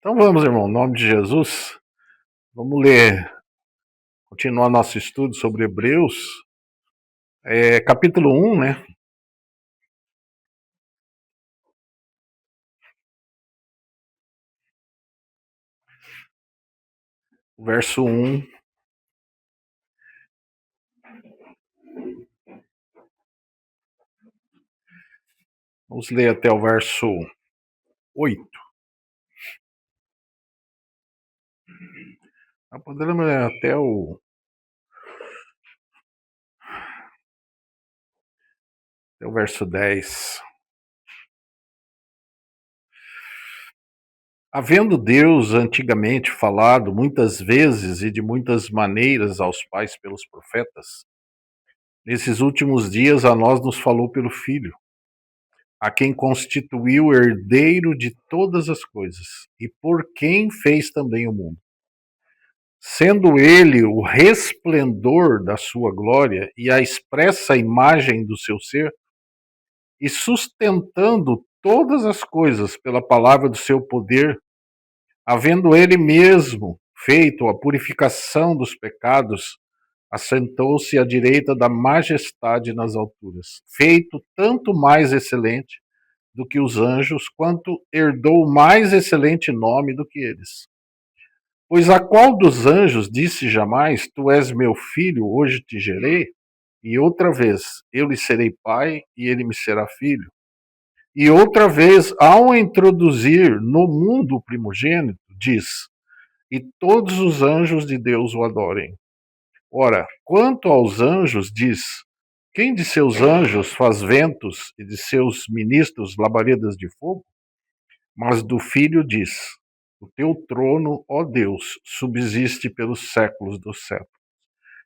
Então vamos, irmão, em nome de Jesus, vamos ler, continuar nosso estudo sobre Hebreus, capítulo 1, né? Verso 1, vamos ler até o verso 8. Podemos ler até o verso 10. Havendo Deus antigamente falado muitas vezes e de muitas maneiras aos pais pelos profetas, nesses últimos dias a nós nos falou pelo Filho, a quem constituiu herdeiro de todas as coisas e por quem fez também o mundo. Sendo ele o resplendor da sua glória e a expressa imagem do seu ser, e sustentando todas as coisas pela palavra do seu poder, havendo ele mesmo feito a purificação dos pecados, assentou-se à direita da majestade nas alturas, feito tanto mais excelente do que os anjos, quanto herdou mais excelente nome do que eles. Pois a qual dos anjos disse jamais: Tu és meu filho, hoje te gerei? E outra vez: Eu lhe serei pai e ele me será filho? E outra vez, ao introduzir no mundo o primogênito, diz: E todos os anjos de Deus o adorem. Ora, quanto aos anjos, diz: Quem de seus anjos faz ventos e de seus ministros labaredas de fogo? Mas do Filho diz: O teu trono, ó Deus, subsiste pelos séculos dos séculos,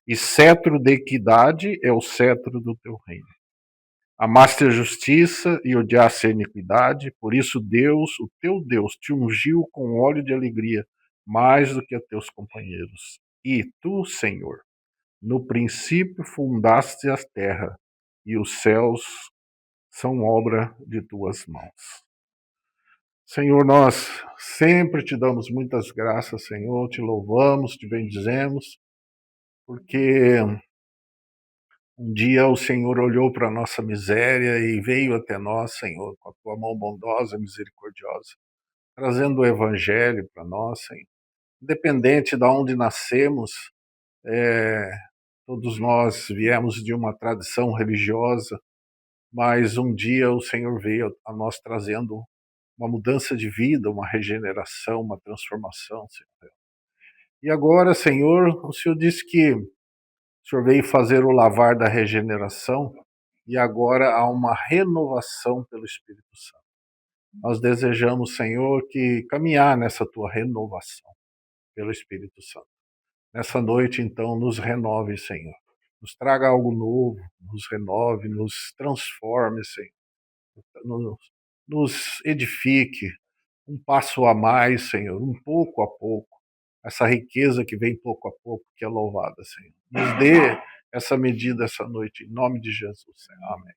e cetro de equidade é o cetro do teu reino. Amaste a justiça e odiaste a iniquidade, por isso Deus, o teu Deus, te ungiu com óleo de alegria, mais do que a teus companheiros. E tu, Senhor, no princípio fundaste a terra, e os céus são obra de tuas mãos. Senhor, nós sempre te damos muitas graças, Senhor, te louvamos, te bendizemos, porque um dia o Senhor olhou para a nossa miséria e veio até nós, Senhor, com a tua mão bondosa e misericordiosa, trazendo o Evangelho para nós, Senhor. Independente de onde nascemos, é, todos nós viemos de uma tradição religiosa, mas um dia o Senhor veio a nós trazendo uma mudança de vida, uma regeneração, uma transformação, Senhor. E agora, Senhor, o Senhor disse que o Senhor veio fazer o lavar da regeneração e agora há uma renovação pelo Espírito Santo. Nós desejamos, Senhor, que caminhar nessa tua renovação pelo Espírito Santo. Nessa noite, então, nos renove, Senhor. Nos traga algo novo, nos renove, nos transforme, Senhor. Nos edifique um passo a mais, Senhor, um pouco a pouco. Essa riqueza que vem pouco a pouco, que é louvada, Senhor. Nos dê essa medida essa noite, em nome de Jesus, Senhor. Amém.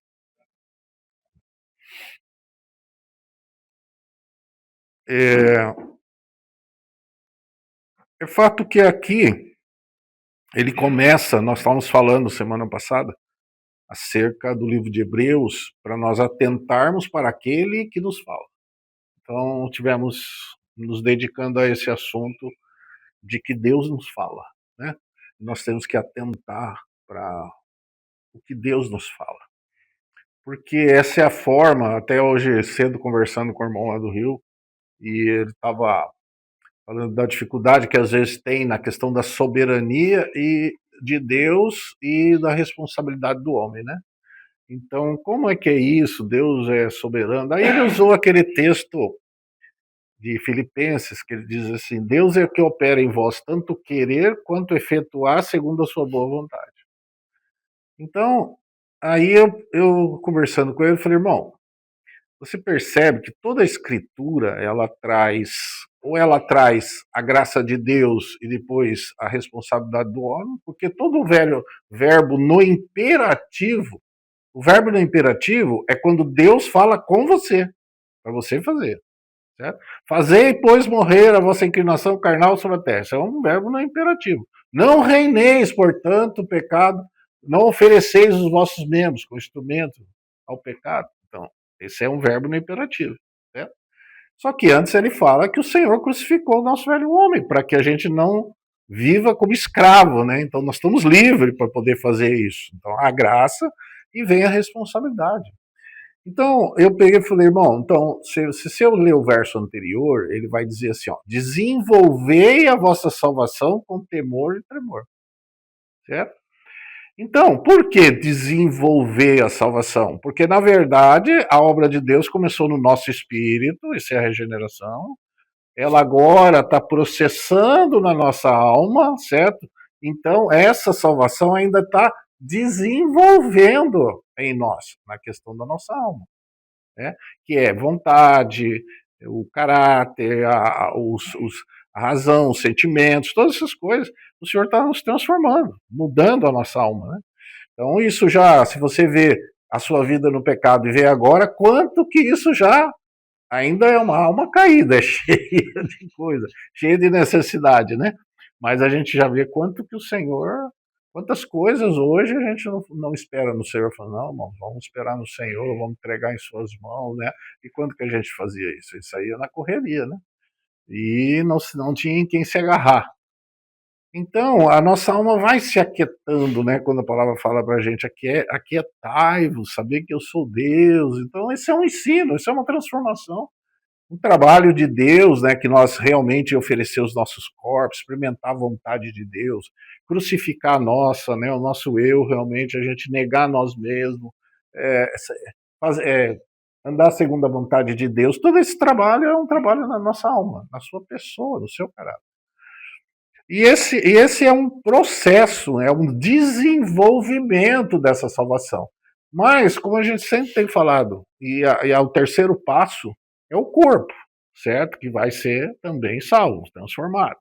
É fato que aqui ele começa, nós estávamos falando semana passada, acerca do livro de Hebreus, para nós atentarmos para aquele que nos fala. Então, tivemos nos dedicando a esse assunto de que Deus nos fala, né? Nós temos que atentar para o que Deus nos fala. Porque essa é a forma, até hoje cedo conversando com o irmão lá do Rio, e ele estava falando da dificuldade que às vezes tem na questão da soberania e de Deus e da responsabilidade do homem, né? Então, como é que é isso? Deus é soberano. Aí ele usou aquele texto de Filipenses, que ele diz assim: Deus é o que opera em vós tanto querer quanto efetuar segundo a sua boa vontade. Então, aí eu conversando com ele, falei: irmão, você percebe que toda a escritura, ela traz a graça de Deus e depois a responsabilidade do homem, porque todo o velho verbo no imperativo, o verbo no imperativo é quando Deus fala com você, para você fazer. certo? Fazei, pois, morrer a vossa inclinação carnal sobre a terra. Isso é um verbo não imperativo. Não reineis, portanto, o pecado, não ofereceis os vossos membros como instrumento ao pecado. Então, esse é um verbo no imperativo, certo? Só que antes ele fala que o Senhor crucificou o nosso velho homem, para que a gente não viva como escravo, né? Então nós estamos livres para poder fazer isso. Então a graça e vem a responsabilidade. Então eu peguei e falei, irmão, então se eu ler o verso anterior, ele vai dizer assim, ó, desenvolvei a vossa salvação com temor e tremor, certo? Então, por que desenvolver a salvação? Porque, na verdade, a obra de Deus começou no nosso espírito, isso é a regeneração, ela agora está processando na nossa alma, certo? Então, essa salvação ainda está desenvolvendo em nós, na questão da nossa alma, né? Que é vontade, o caráter, a razão, os sentimentos, todas essas coisas, o Senhor está nos transformando, mudando a nossa alma, né? Então, isso já, se você vê a sua vida no pecado e vê agora, quanto que isso já ainda é uma alma caída, é cheia de coisa, cheia de necessidade, né? Mas a gente já vê quanto que o Senhor, quantas coisas hoje a gente não espera no Senhor. Fala, não, irmão, vamos esperar no Senhor, vamos entregar em suas mãos, né? E quando que a gente fazia isso? Isso aí é na correria, né? E não tinha em quem se agarrar. Então, a nossa alma vai se aquietando, né? Quando a palavra fala para a gente, aquietai-vos, saber que eu sou Deus. Então, esse é um ensino, isso é uma transformação, um trabalho de Deus, né, que nós realmente oferecer os nossos corpos, experimentar a vontade de Deus, crucificar a nossa, né, o nosso eu, realmente, a gente negar nós mesmos, é, andar segundo a vontade de Deus. Todo esse trabalho é um trabalho na nossa alma, na sua pessoa, no seu caráter. E esse é um processo, é um desenvolvimento dessa salvação. Mas, como a gente sempre tem falado, e o terceiro passo é o corpo, certo? Que vai ser também salvo, transformado.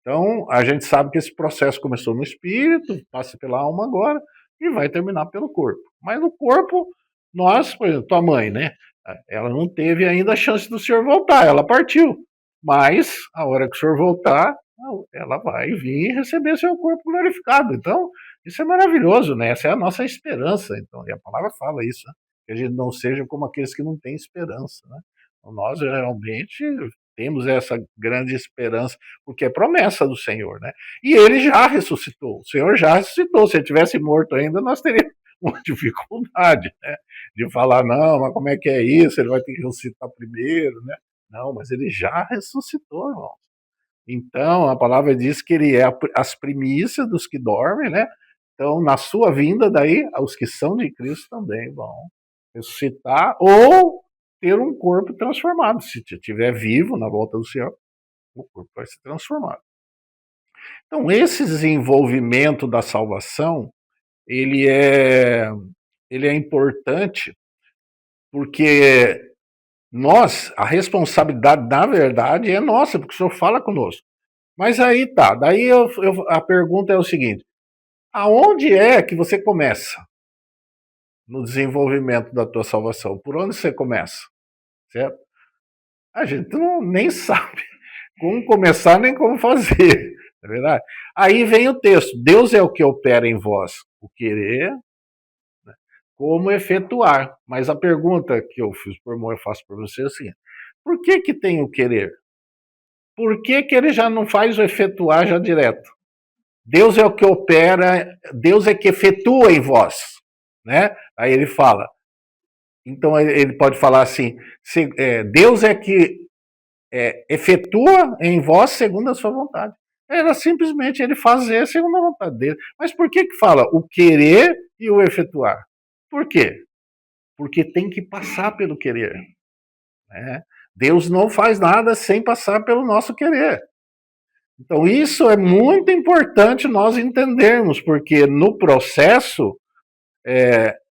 Então, a gente sabe que esse processo começou no espírito, passa pela alma agora e vai terminar pelo corpo. Mas no corpo, nós, por exemplo, tua mãe, né? Ela não teve ainda a chance do senhor voltar, ela partiu. Mas, a hora que o senhor voltar, ela vai vir receber seu corpo glorificado. Então, isso é maravilhoso, né? Essa é a nossa esperança. Então, e a palavra fala isso, né? Que a gente não seja como aqueles que não têm esperança, né? Então, nós realmente temos essa grande esperança, porque é promessa do Senhor, né? E ele já ressuscitou, o Senhor já ressuscitou. Se ele tivesse morto ainda, nós teríamos uma dificuldade, né? De falar, não, mas como é que é isso? Ele vai ter que ressuscitar primeiro, né? Não, mas ele já ressuscitou, irmão. Então, a palavra diz que ele é as primícias dos que dormem, né? Então, na sua vinda, daí, os que são de Cristo também vão ressuscitar ou ter um corpo transformado. Se estiver vivo na volta do Senhor, o corpo vai ser transformado. Então, esse desenvolvimento da salvação, ele é, ele é importante porque a responsabilidade, na verdade, é nossa, porque o Senhor fala conosco. Mas aí tá, daí a pergunta é o seguinte: aonde é que você começa no desenvolvimento da tua salvação? Por onde você começa? Certo? A gente nem sabe como começar nem como fazer, não é verdade? Aí vem o texto: Deus é o que opera em vós, o querer, né, como efetuar. Mas a pergunta que eu faço para você é assim: por que tem o querer? Por que ele já não faz o efetuar já direto? Deus é o que opera, Deus é que efetua em vós, né? Aí ele fala, então ele pode falar assim, Deus é que efetua em vós segundo a sua vontade. Era simplesmente ele fazer segundo a vontade dele. Mas por que fala o querer e o efetuar? Por quê? Porque tem que passar pelo querer, né? Deus não faz nada sem passar pelo nosso querer. Então, isso é muito importante nós entendermos, porque no processo,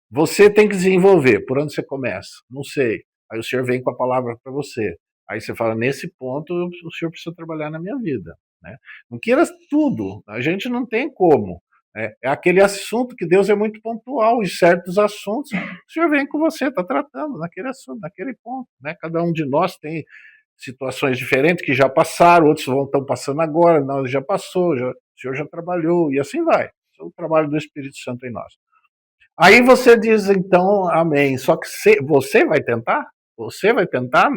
você tem que desenvolver. Por onde você começa? Não sei. Aí o Senhor vem com a palavra para você. Aí você fala, nesse ponto, o Senhor precisa trabalhar na minha vida, né? Não queira tudo, a gente não tem como. É aquele assunto que Deus é muito pontual, e certos assuntos, o Senhor vem com você, está tratando naquele assunto, naquele ponto, né? Cada um de nós tem situações diferentes que já passaram, outros estão passando agora, não, já passou, o Senhor já trabalhou, e assim vai. Esse é o trabalho do Espírito Santo em nós. Aí você diz, então, amém. Só que você vai tentar? Você vai tentar,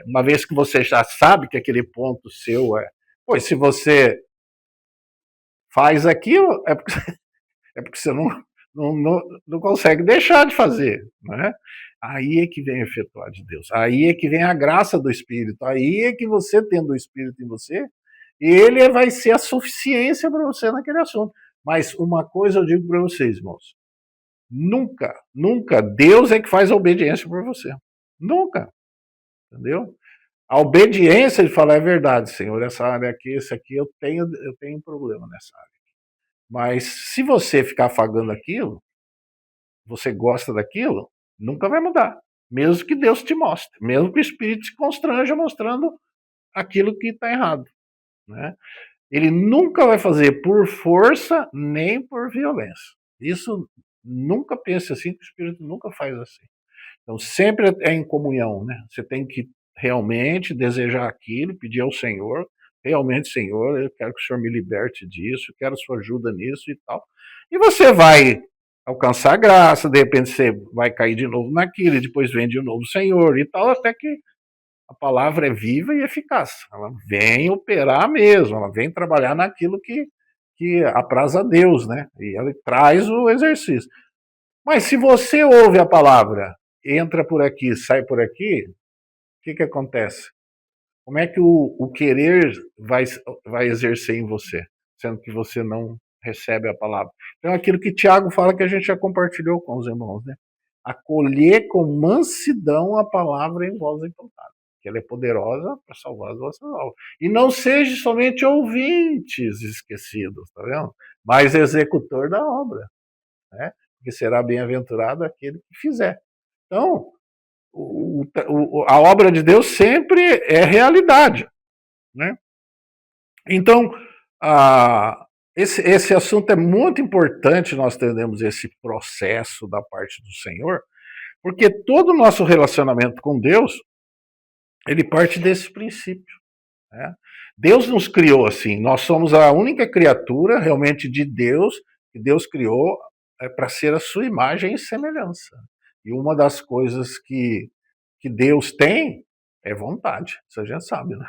uma vez que você já sabe que aquele ponto seu é. Pois se você faz aquilo, é porque você não consegue deixar de fazer. Né? Aí é que vem o efetuar de Deus. Aí é que vem a graça do Espírito. Aí é que você, tendo o Espírito em você, ele vai ser a suficiência para você naquele assunto. Mas uma coisa eu digo para vocês, irmãos. Nunca, nunca Deus é que faz a obediência por você. Nunca. Entendeu? A obediência de falar é verdade, Senhor, essa área aqui, esse aqui, eu tenho um problema nessa área. Mas se você ficar afagando aquilo, você gosta daquilo, nunca vai mudar. Mesmo que Deus te mostre, mesmo que o Espírito te constranja mostrando aquilo que está errado. Né? Ele nunca vai fazer por força nem por violência. Isso nunca pense assim, que o Espírito nunca faz assim. Então sempre é em comunhão, né? Você tem que realmente desejar aquilo, pedir ao Senhor, realmente, Senhor, eu quero que o Senhor me liberte disso, eu quero a sua ajuda nisso e tal. E você vai alcançar graça, de repente você vai cair de novo naquilo, e depois vem de novo o Senhor e tal, até que a palavra é viva e eficaz. Ela vem operar mesmo, ela vem trabalhar naquilo que apraz a Deus, né? E ela traz o exercício. Mas se você ouve a palavra, entra por aqui, sai por aqui, o que acontece? Como é que o querer vai exercer em você, sendo que você não recebe a palavra? Então, aquilo que Tiago fala que a gente já compartilhou com os irmãos, né? Acolher com mansidão a palavra em voz encantada, que ela é poderosa para salvar as vossas almas. E não seja somente ouvintes esquecidos, tá vendo? Mas executor da obra, né? Que será bem-aventurado aquele que fizer. Então, a obra de Deus sempre é realidade. Né? Então, esse assunto é muito importante, nós entendemos esse processo da parte do Senhor, porque todo o nosso relacionamento com Deus, ele parte desse princípio. Né? Deus nos criou assim, nós somos a única criatura realmente de Deus, que Deus criou para ser a sua imagem e semelhança. E uma das coisas que Deus tem é vontade, isso a gente sabe, né?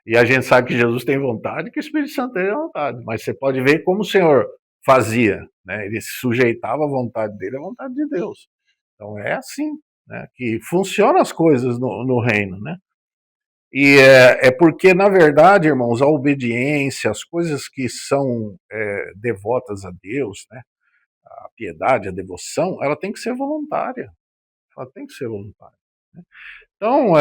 E a gente sabe que Jesus tem vontade, que o Espírito Santo tem vontade, mas você pode ver como o Senhor fazia, né? Ele sujeitava a vontade dele à vontade de Deus. Então é assim, né? Que funcionam as coisas no reino, né? E é porque, na verdade, irmãos, a obediência, as coisas que são devotas a Deus, né? A piedade, a devoção, ela tem que ser voluntária. Ela tem que ser voluntária. Né? Então,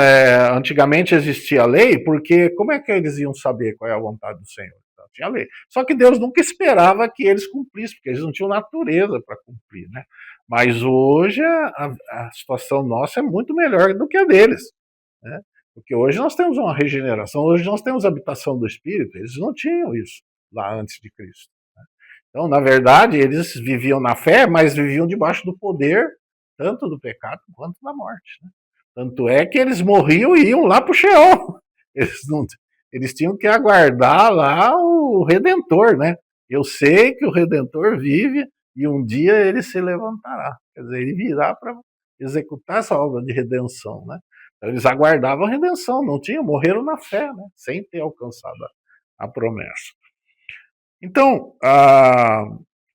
antigamente existia a lei, porque como é que eles iam saber qual é a vontade do Senhor? Então, tinha lei. Só que Deus nunca esperava que eles cumprissem, porque eles não tinham natureza para cumprir. Né? Mas hoje a situação nossa é muito melhor do que a deles. Né? Porque hoje nós temos uma regeneração, hoje nós temos a habitação do Espírito, eles não tinham isso lá antes de Cristo. Né? Então, na verdade, eles viviam na fé, mas viviam debaixo do poder tanto do pecado quanto da morte. Né? Tanto é que eles morriam e iam lá para o Sheol. Eles tinham que aguardar lá o Redentor, né? Eu sei que o Redentor vive e um dia ele se levantará. Quer dizer, ele virá para executar essa obra de redenção, né? Então, eles aguardavam a redenção, não tinham, morreram na fé, né? Sem ter alcançado a promessa. Então,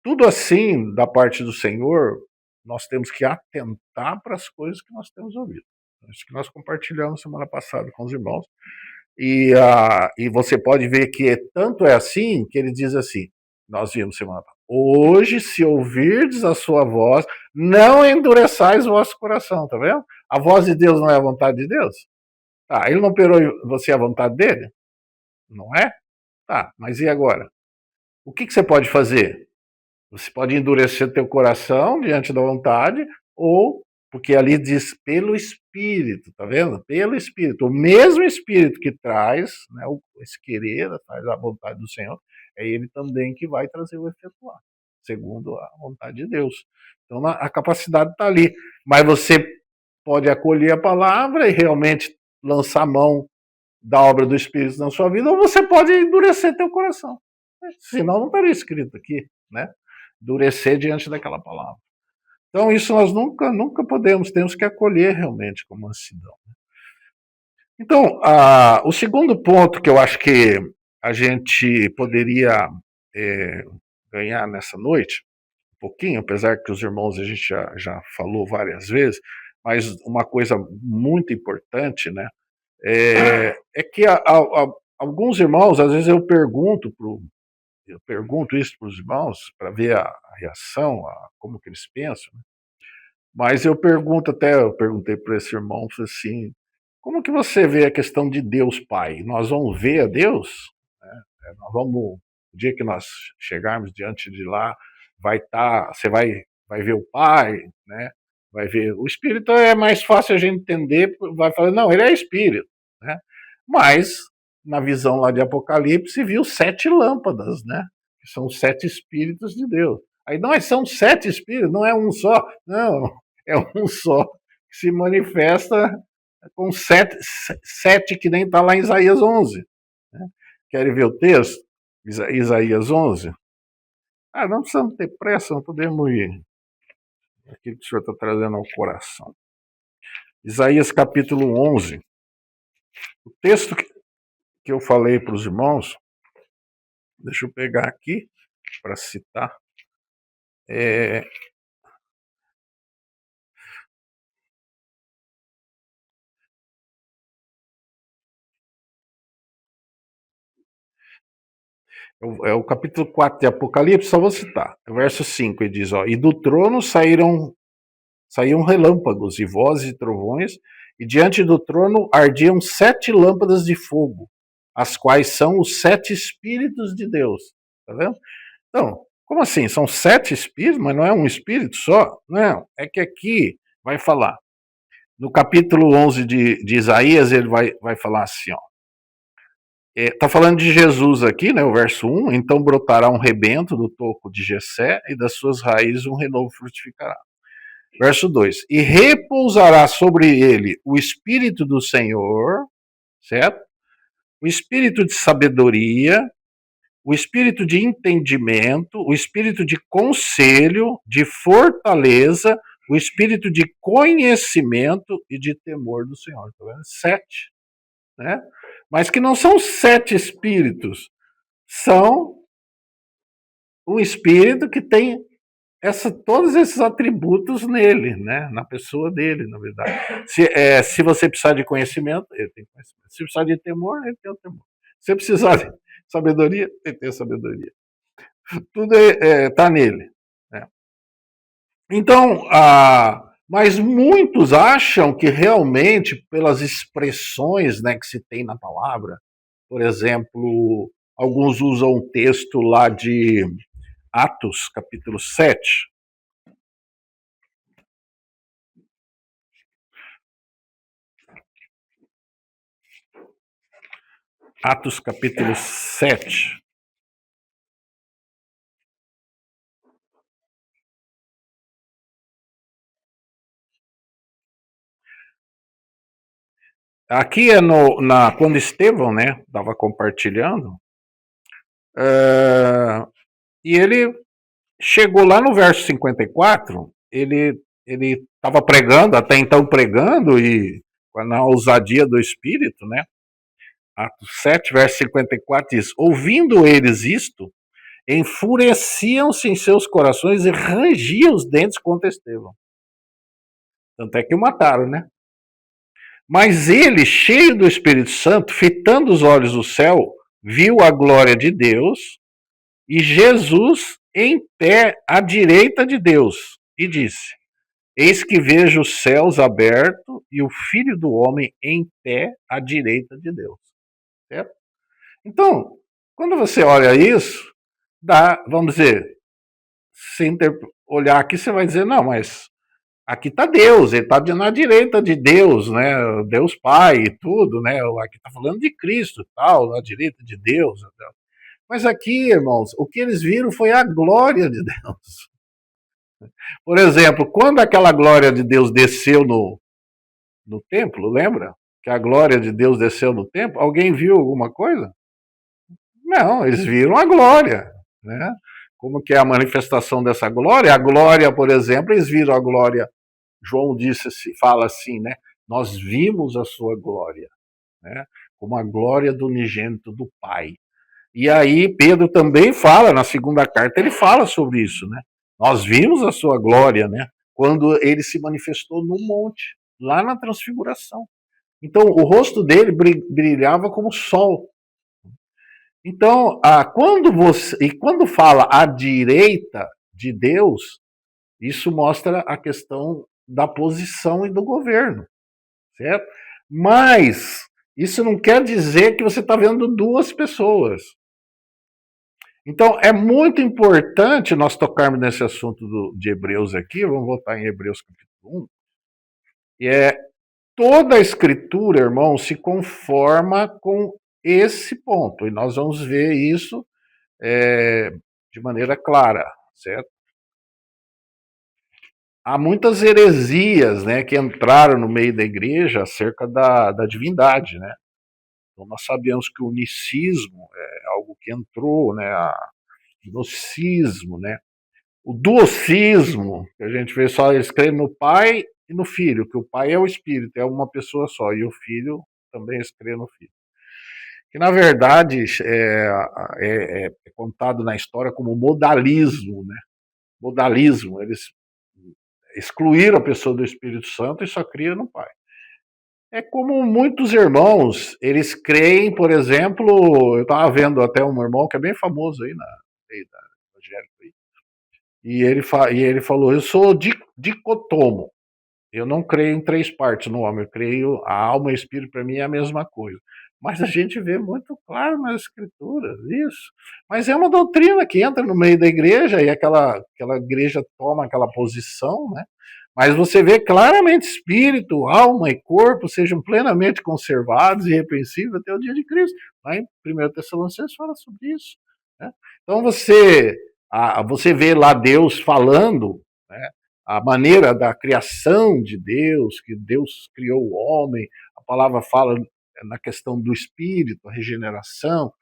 tudo assim da parte do Senhor, nós temos que atentar para as coisas que nós temos ouvido. Isso que nós compartilhamos semana passada com os irmãos. E você pode ver que tanto é assim que ele diz assim, nós vimos semana passada, hoje se ouvirdes a sua voz, não endureçais o vosso coração, tá vendo? A voz de Deus não é a vontade de Deus? Tá, ele não operou você a vontade dele? Não é? Tá, mas e agora? O que você pode fazer? Você pode endurecer teu coração diante da vontade, ou, porque ali diz pelo Espírito, tá vendo? Pelo Espírito. O mesmo Espírito que traz, né, esse querer, traz a vontade do Senhor, é ele também que vai trazer o efetuar, segundo a vontade de Deus. Então a capacidade está ali. Mas você pode acolher a palavra e realmente lançar mão da obra do Espírito na sua vida, ou você pode endurecer teu coração. Senão não estaria escrito aqui, né? Endurecer diante daquela palavra. Então isso nós nunca podemos, temos que acolher realmente com mansidão. Então, o segundo ponto que eu acho que a gente poderia ganhar nessa noite, um pouquinho, apesar que os irmãos a gente já falou várias vezes, mas uma coisa muito importante, né, é que alguns irmãos, às vezes eu pergunto isso para os irmãos, para ver a reação, como que eles pensam, né? Mas eu perguntei para esse irmão, falei assim, como que você vê a questão de Deus Pai? Nós vamos ver a Deus? Nós vamos, o dia que nós chegarmos diante de lá, você vai ver o Pai, né? Vai ver. O Espírito é mais fácil a gente entender, vai falar, não, ele é Espírito, né? Mas, na visão lá de Apocalipse, viu 7 lâmpadas, né? Que são 7 Espíritos de Deus. Aí, não, são 7 Espíritos, não é um só, não, é um só, que se manifesta com 7 que nem está lá em Isaías 11. Né? Querem ver o texto? Isaías 11? Não precisamos ter pressa, não podemos ir. Aquilo que o senhor está trazendo ao coração. Isaías capítulo 11. O texto que eu falei para os irmãos, deixa eu pegar aqui para citar. É o capítulo 4 de Apocalipse, só vou citar. O verso 5, ele diz, e do trono saíam relâmpagos e vozes e trovões, e diante do trono ardiam 7 lâmpadas de fogo, as quais são os 7 Espíritos de Deus. Tá vendo? Então, como assim? São 7 Espíritos, mas não é um Espírito só? Não, é que aqui vai falar. No capítulo 11 de Isaías, ele vai falar assim, Está falando de Jesus aqui, né, o verso 1, então brotará um rebento do toco de Jessé e das suas raízes um renovo frutificará. Verso 2, e repousará sobre ele o Espírito do Senhor, certo? O Espírito de sabedoria, o Espírito de entendimento, o Espírito de conselho, de fortaleza, o Espírito de conhecimento e de temor do Senhor. Tá vendo? 7, né? Mas que não são 7 espíritos, são um espírito que tem todos esses atributos nele, né? Na pessoa dele, na verdade. Se você precisar de conhecimento, ele tem conhecimento. Se precisar de temor, ele tem o temor. Se precisar de sabedoria, ele tem a sabedoria. Tudo está nele. Né? Então, mas muitos acham que realmente, pelas expressões, né, que se tem na palavra, por exemplo, alguns usam um texto lá de Atos, capítulo 7. Atos, capítulo 7. Aqui é quando Estevão, né, estava compartilhando, e ele chegou lá no verso 54, ele estava pregando, até então pregando, e na ousadia do Espírito, né? Atos 7, verso 54 diz: ouvindo eles isto, enfureciam-se em seus corações e rangiam os dentes contra Estevão. Tanto é que o mataram, né? Mas ele, cheio do Espírito Santo, fitando os olhos do céu, viu a glória de Deus e Jesus em pé à direita de Deus, e disse: eis que vejo os céus abertos e o Filho do Homem em pé à direita de Deus. Certo? Então, quando você olha isso, vamos dizer, sem olhar aqui, você vai dizer, não, mas aqui está Deus, ele está na direita de Deus, né? Deus Pai e tudo, né? Aqui está falando de Cristo, tal, na direita de Deus. Mas aqui, irmãos, o que eles viram foi a glória de Deus. Por exemplo, quando aquela glória de Deus desceu no templo, lembra? que a glória de Deus desceu no templo, alguém viu alguma coisa? Não, eles viram a glória, né? Como que é a manifestação dessa glória? A glória, por exemplo, eles viram a glória. João disse, fala assim, né? Nós vimos a sua glória, né? Como a glória do unigênito do Pai. E aí Pedro também fala, na segunda carta, ele fala sobre isso, né? Nós vimos a sua glória, né? Quando ele se manifestou no monte, lá na transfiguração. Então, o rosto dele brilhava como o sol. Então, quando fala à direita de Deus, isso mostra a questão da posição e do governo, certo? Mas isso não quer dizer que você está vendo duas pessoas. Então, é muito importante nós tocarmos nesse assunto de Hebreus aqui, vamos voltar em Hebreus capítulo 1, e toda a escritura, irmão, se conforma com esse ponto, e nós vamos ver isso de maneira clara, certo? Há muitas heresias, né, que entraram no meio da igreja acerca da divindade, né? Então nós sabemos que o unicismo é algo que entrou, né, o gnosticismo, né? O duocismo, que a gente vê só eles creem no Pai e no Filho, que o Pai é o Espírito, é uma pessoa só, e o Filho também eles creem no Filho. Que na verdade é contado na história como modalismo, né? Modalismo, eles excluíram a pessoa do Espírito Santo e só criam no Pai. É como muitos irmãos, eles creem, por exemplo, eu estava vendo até um irmão que é bem famoso aí na evangélica aí, e ele falou, eu sou dicotomo, eu não creio em três partes no homem, eu creio a alma e o espírito, para mim é a mesma coisa. Mas a gente vê muito claro nas escrituras isso. Mas é uma doutrina que entra no meio da igreja e aquela igreja toma aquela posição, né? Mas você vê claramente espírito, alma e corpo sejam plenamente conservados e irrepreensíveis até o dia de Cristo. Lá em 1 Tessalonicenses fala sobre isso, né? Então você vê lá Deus falando, né, a maneira da criação de Deus, que Deus criou o homem, a palavra fala na questão do espírito, a regeneração,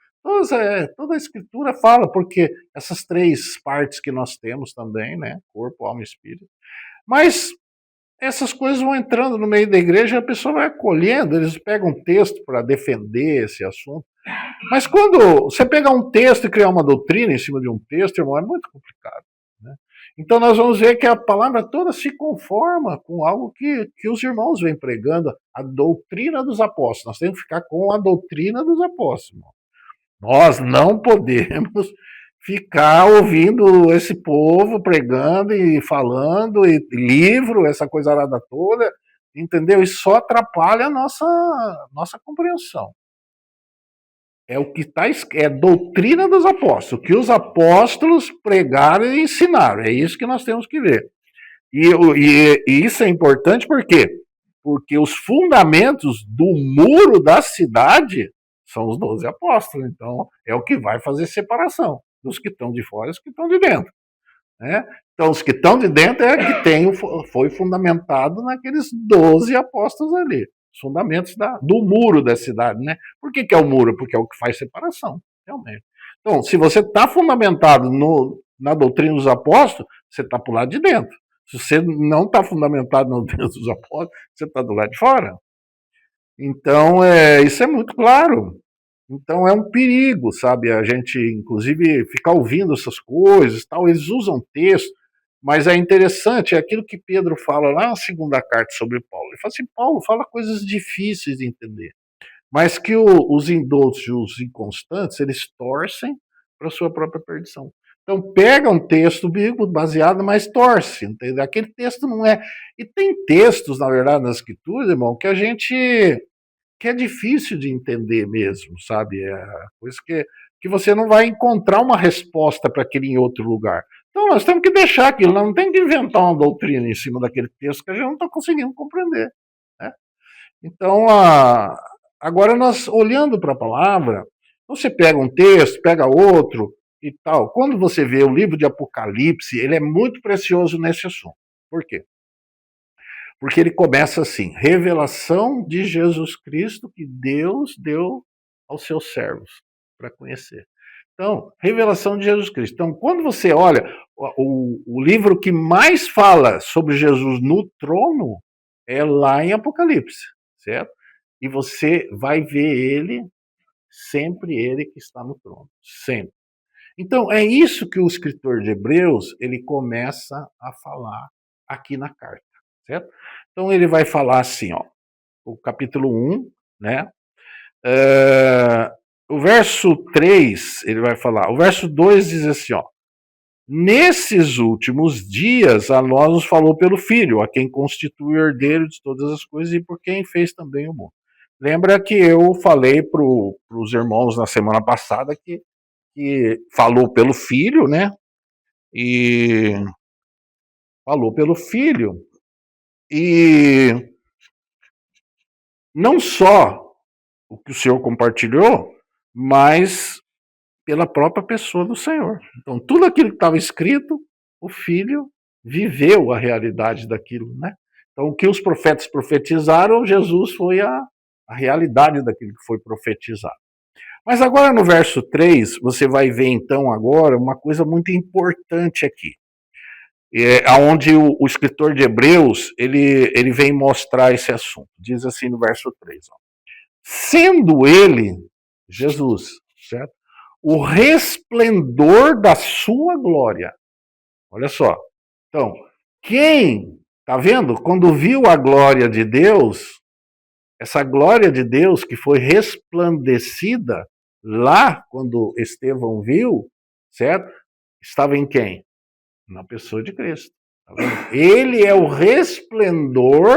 toda a escritura fala, porque essas três partes que nós temos também, né, corpo, alma e espírito, mas essas coisas vão entrando no meio da igreja e a pessoa vai acolhendo, eles pegam um texto para defender esse assunto, mas quando você pegar um texto e criar uma doutrina em cima de um texto, irmão, é muito complicado, né? Então nós vamos ver que a palavra toda se conforma com algo que os irmãos vêm pregando, a doutrina dos apóstolos. Nós temos que ficar com a doutrina dos apóstolos, irmão. Nós não podemos ficar ouvindo esse povo pregando e falando, e livro, essa coisa toda, entendeu? Isso só atrapalha a nossa compreensão. É o que está, é doutrina dos apóstolos, o que os apóstolos pregaram e ensinaram. É isso que nós temos que ver. E isso é importante por quê? Porque os fundamentos do muro da cidade são os 12 apóstolos. Então, é o que vai fazer separação dos que estão de fora e os que estão de dentro, né? Então, os que estão de dentro é que foi fundamentado naqueles 12 apóstolos ali. Os fundamentos do muro da cidade, né? Por que é o muro? Porque é o que faz separação, realmente. Então, se você está fundamentado na doutrina dos apóstolos, você está para o lado de dentro. Se você não está fundamentado na doutrina dos apóstolos, você está do lado de fora. Então, isso é muito claro. Então é um perigo, sabe? A gente, inclusive, ficar ouvindo essas coisas, tal. Eles usam texto, mas é interessante, é aquilo que Pedro fala lá na segunda carta sobre Paulo. Ele fala assim, Paulo fala coisas difíceis de entender, mas que os indoutos e os inconstantes, eles torcem para a sua própria perdição. Então pega um texto bíblico baseado, mas torce, entendeu? Aquele texto não é... E tem textos, na verdade, nas escrituras, irmão, que é difícil de entender mesmo, sabe? É coisa que você não vai encontrar uma resposta para aquele em outro lugar. Então nós temos que deixar aquilo, nós não temos que inventar uma doutrina em cima daquele texto que a gente não está conseguindo compreender, né? Então, agora nós, olhando para a palavra, você pega um texto, pega outro e tal. Quando você vê o livro de Apocalipse, ele é muito precioso nesse assunto. Por quê? Porque ele começa assim: revelação de Jesus Cristo que Deus deu aos seus servos para conhecer. Então, revelação de Jesus Cristo. Então, quando você olha o livro que mais fala sobre Jesus no trono é lá em Apocalipse, certo? E você vai ver ele, sempre ele que está no trono, sempre. Então, é isso que o escritor de Hebreus, ele começa a falar aqui na carta, certo? Então, ele vai falar assim, ó, o capítulo 1, né? O verso 3, ele vai falar, o verso 2 diz assim, ó, nesses últimos dias a nós nos falou pelo Filho, a quem constitui o herdeiro de todas as coisas e por quem fez também o mundo. Lembra que eu falei para os irmãos na semana passada que falou pelo Filho, né? E falou pelo Filho. E não só o que o Senhor compartilhou, mas pela própria pessoa do Senhor. Então, tudo aquilo que estava escrito, o Filho viveu a realidade daquilo, né? Então, o que os profetas profetizaram, Jesus foi a realidade daquilo que foi profetizado. Mas agora no verso 3, você vai ver então agora uma coisa muito importante aqui. Onde o escritor de Hebreus, ele vem mostrar esse assunto. Diz assim no verso 3, ó, sendo ele, Jesus, certo? O resplendor da sua glória. Olha só. Então, quem, tá vendo? Quando viu a glória de Deus, essa glória de Deus que foi resplandecida lá quando Estevão viu, certo? Estava em quem? Na pessoa de Cristo. Tá vendo? Ele é o resplendor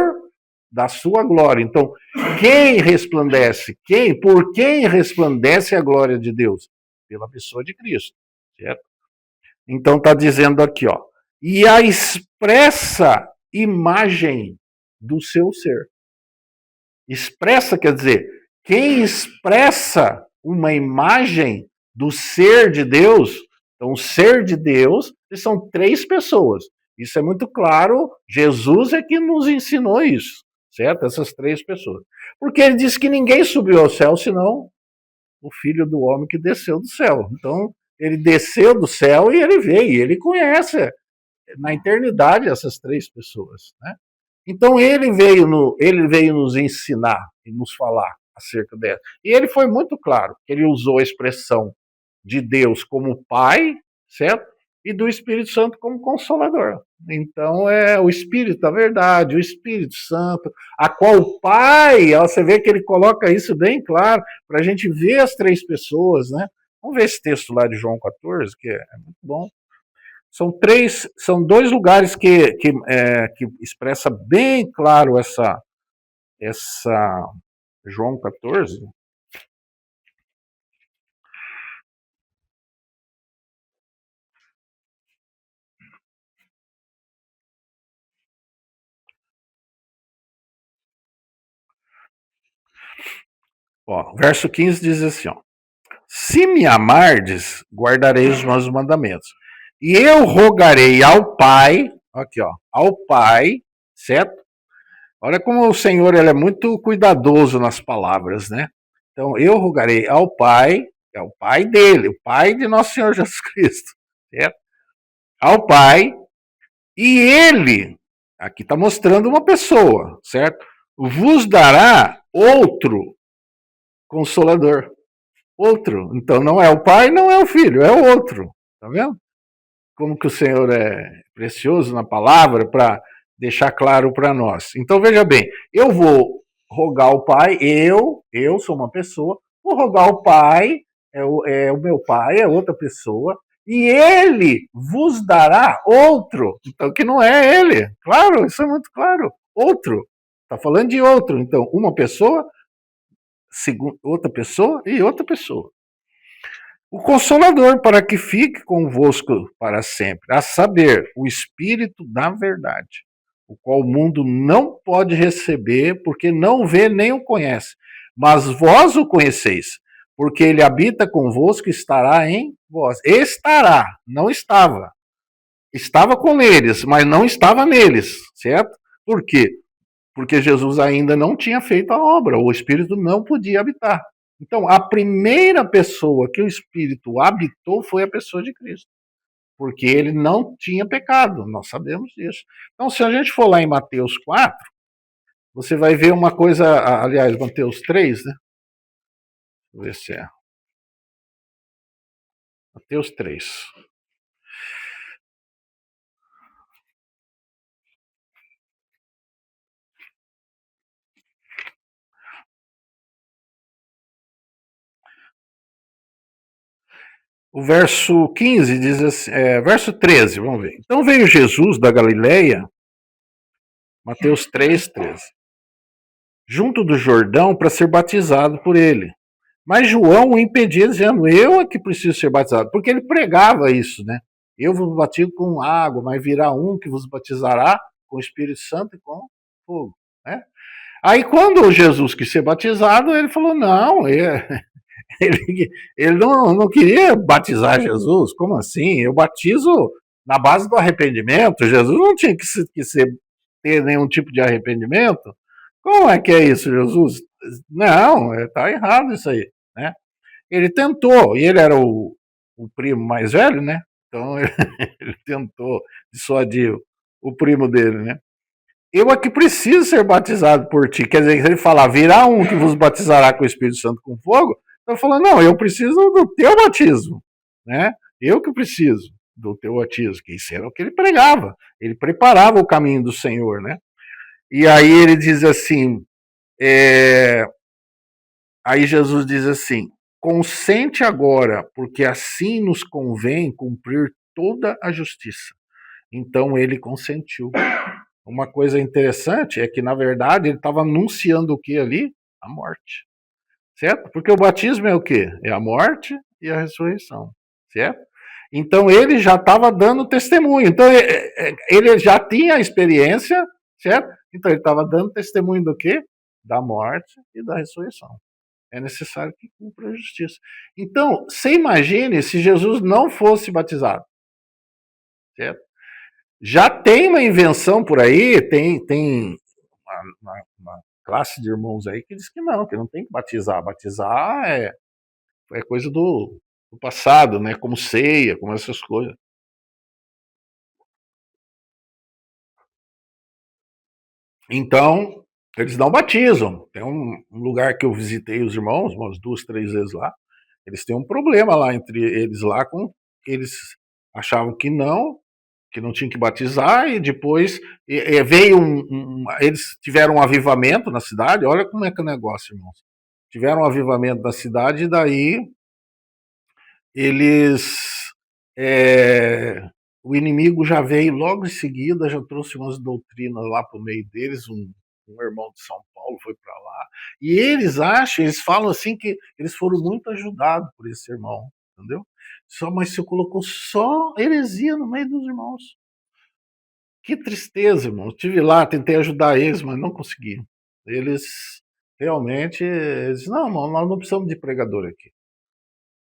da sua glória. Então, quem resplandece? Quem? Por quem resplandece a glória de Deus? Pela pessoa de Cristo, certo? Então está dizendo aqui, ó, e a expressa imagem do seu ser. Expressa quer dizer, quem expressa uma imagem do ser de Deus, então o ser de Deus, são três pessoas. Isso é muito claro, Jesus é que nos ensinou isso, certo? Essas três pessoas. Porque ele disse que ninguém subiu ao céu senão o Filho do Homem que desceu do céu. Então, ele desceu do céu e ele veio, e ele conhece na eternidade essas três pessoas, né? Então ele veio nos ensinar e nos falar acerca dela. E ele foi muito claro. Ele usou a expressão de Deus como Pai, certo? E do Espírito Santo como Consolador. Então é o Espírito da verdade, o Espírito Santo, a qual o Pai, você vê que ele coloca isso bem claro, para a gente ver as três pessoas, né? Vamos ver esse texto lá de João 14, que é muito bom. São dois lugares que expressa bem claro essa João 14. Ó, verso 15 diz assim, ó, se me amardes, guardareis os meus mandamentos. E eu rogarei ao Pai, aqui ó, ao Pai, certo? Olha como o Senhor ele é muito cuidadoso nas palavras, né? Então, eu rogarei ao Pai, é o Pai dele, o Pai de nosso Senhor Jesus Cristo, certo? Ao Pai, e ele, aqui está mostrando uma pessoa, certo? Vos dará outro consolador. Outro. Então, não é o Pai, não é o Filho, é o outro. Tá vendo? Como que o Senhor é precioso na palavra para deixar claro para nós. Então veja bem, eu vou rogar ao Pai, eu sou uma pessoa, vou rogar ao Pai, é o meu Pai, é outra pessoa, e ele vos dará outro. Então que não é ele. Claro, isso é muito claro. Outro. Está falando de outro. Então, uma pessoa, outra pessoa e outra pessoa. O Consolador, para que fique convosco para sempre, a saber, o Espírito da verdade, o qual o mundo não pode receber, porque não vê nem o conhece. Mas vós o conheceis, porque ele habita convosco e estará em vós. Estará, não estava. Estava com eles, mas não estava neles, certo? Por quê? porque Jesus ainda não tinha feito a obra, o Espírito não podia habitar. Então, a primeira pessoa que o Espírito habitou foi a pessoa de Cristo, porque ele não tinha pecado, nós sabemos disso. Então, se a gente for lá em Mateus 4, você vai ver uma coisa, aliás, Mateus 3, né? Deixa eu ver se é. Mateus 3. O verso 15 diz assim, verso 13, vamos ver. Então veio Jesus da Galileia, Mateus 3, 13, junto do Jordão para ser batizado por ele. Mas João o impedia, dizendo, eu é que preciso ser batizado. Porque ele pregava isso, né? Eu vos batizo com água, mas virá um que vos batizará com o Espírito Santo e com fogo, né? Aí quando Jesus quis ser batizado, ele falou, não, ele não queria batizar Jesus. Como assim? Eu batizo na base do arrependimento. Jesus não tinha ter nenhum tipo de arrependimento. Como é que é isso, Jesus? Não, está errado isso aí, né? Ele tentou, e ele era o primo mais velho, né? Então ele tentou dissuadir o primo dele, né? Eu aqui preciso ser batizado por ti. Quer dizer, se ele falar, virá um que vos batizará com o Espírito Santo com fogo, eu falo, não, eu preciso do teu batismo, né? Eu que preciso do teu batismo, que isso era o que ele pregava. Ele preparava o caminho do Senhor, né? E aí ele diz assim, aí Jesus diz assim, consente agora, porque assim nos convém cumprir toda a justiça. Então ele consentiu. Uma coisa interessante é que, na verdade, ele estava anunciando o que ali? A morte. Certo? Porque o batismo é o quê? É a morte e a ressurreição. Certo? Então ele já estava dando testemunho. Então ele já tinha a experiência, certo? Então ele estava dando testemunho do quê? Da morte e da ressurreição. É necessário que cumpra a justiça. Então, você imagine se Jesus não fosse batizado. Certo? Já tem uma invenção por aí, tem uma classe de irmãos aí que diz que não tem que batizar. Batizar é coisa do passado, né? Como ceia, como essas coisas. Então, eles não batizam. Tem um lugar que eu visitei os irmãos, umas 2, 3 vezes lá. Eles têm um problema lá entre eles lá com eles achavam que não tinha que batizar, e depois veio eles tiveram um avivamento na cidade, olha como é que é o negócio, irmãos. Tiveram um avivamento da cidade, e daí eles. O inimigo já veio logo em seguida, já trouxe umas doutrinas lá para o meio deles, um irmão de São Paulo foi para lá, e eles acham, eles falam assim que eles foram muito ajudados por esse irmão, entendeu? Mas você colocou só heresia no meio dos irmãos. Que tristeza, irmão. Estive lá, tentei ajudar eles, mas não consegui. Eles realmente. Eles, não, nós não precisamos de pregador aqui.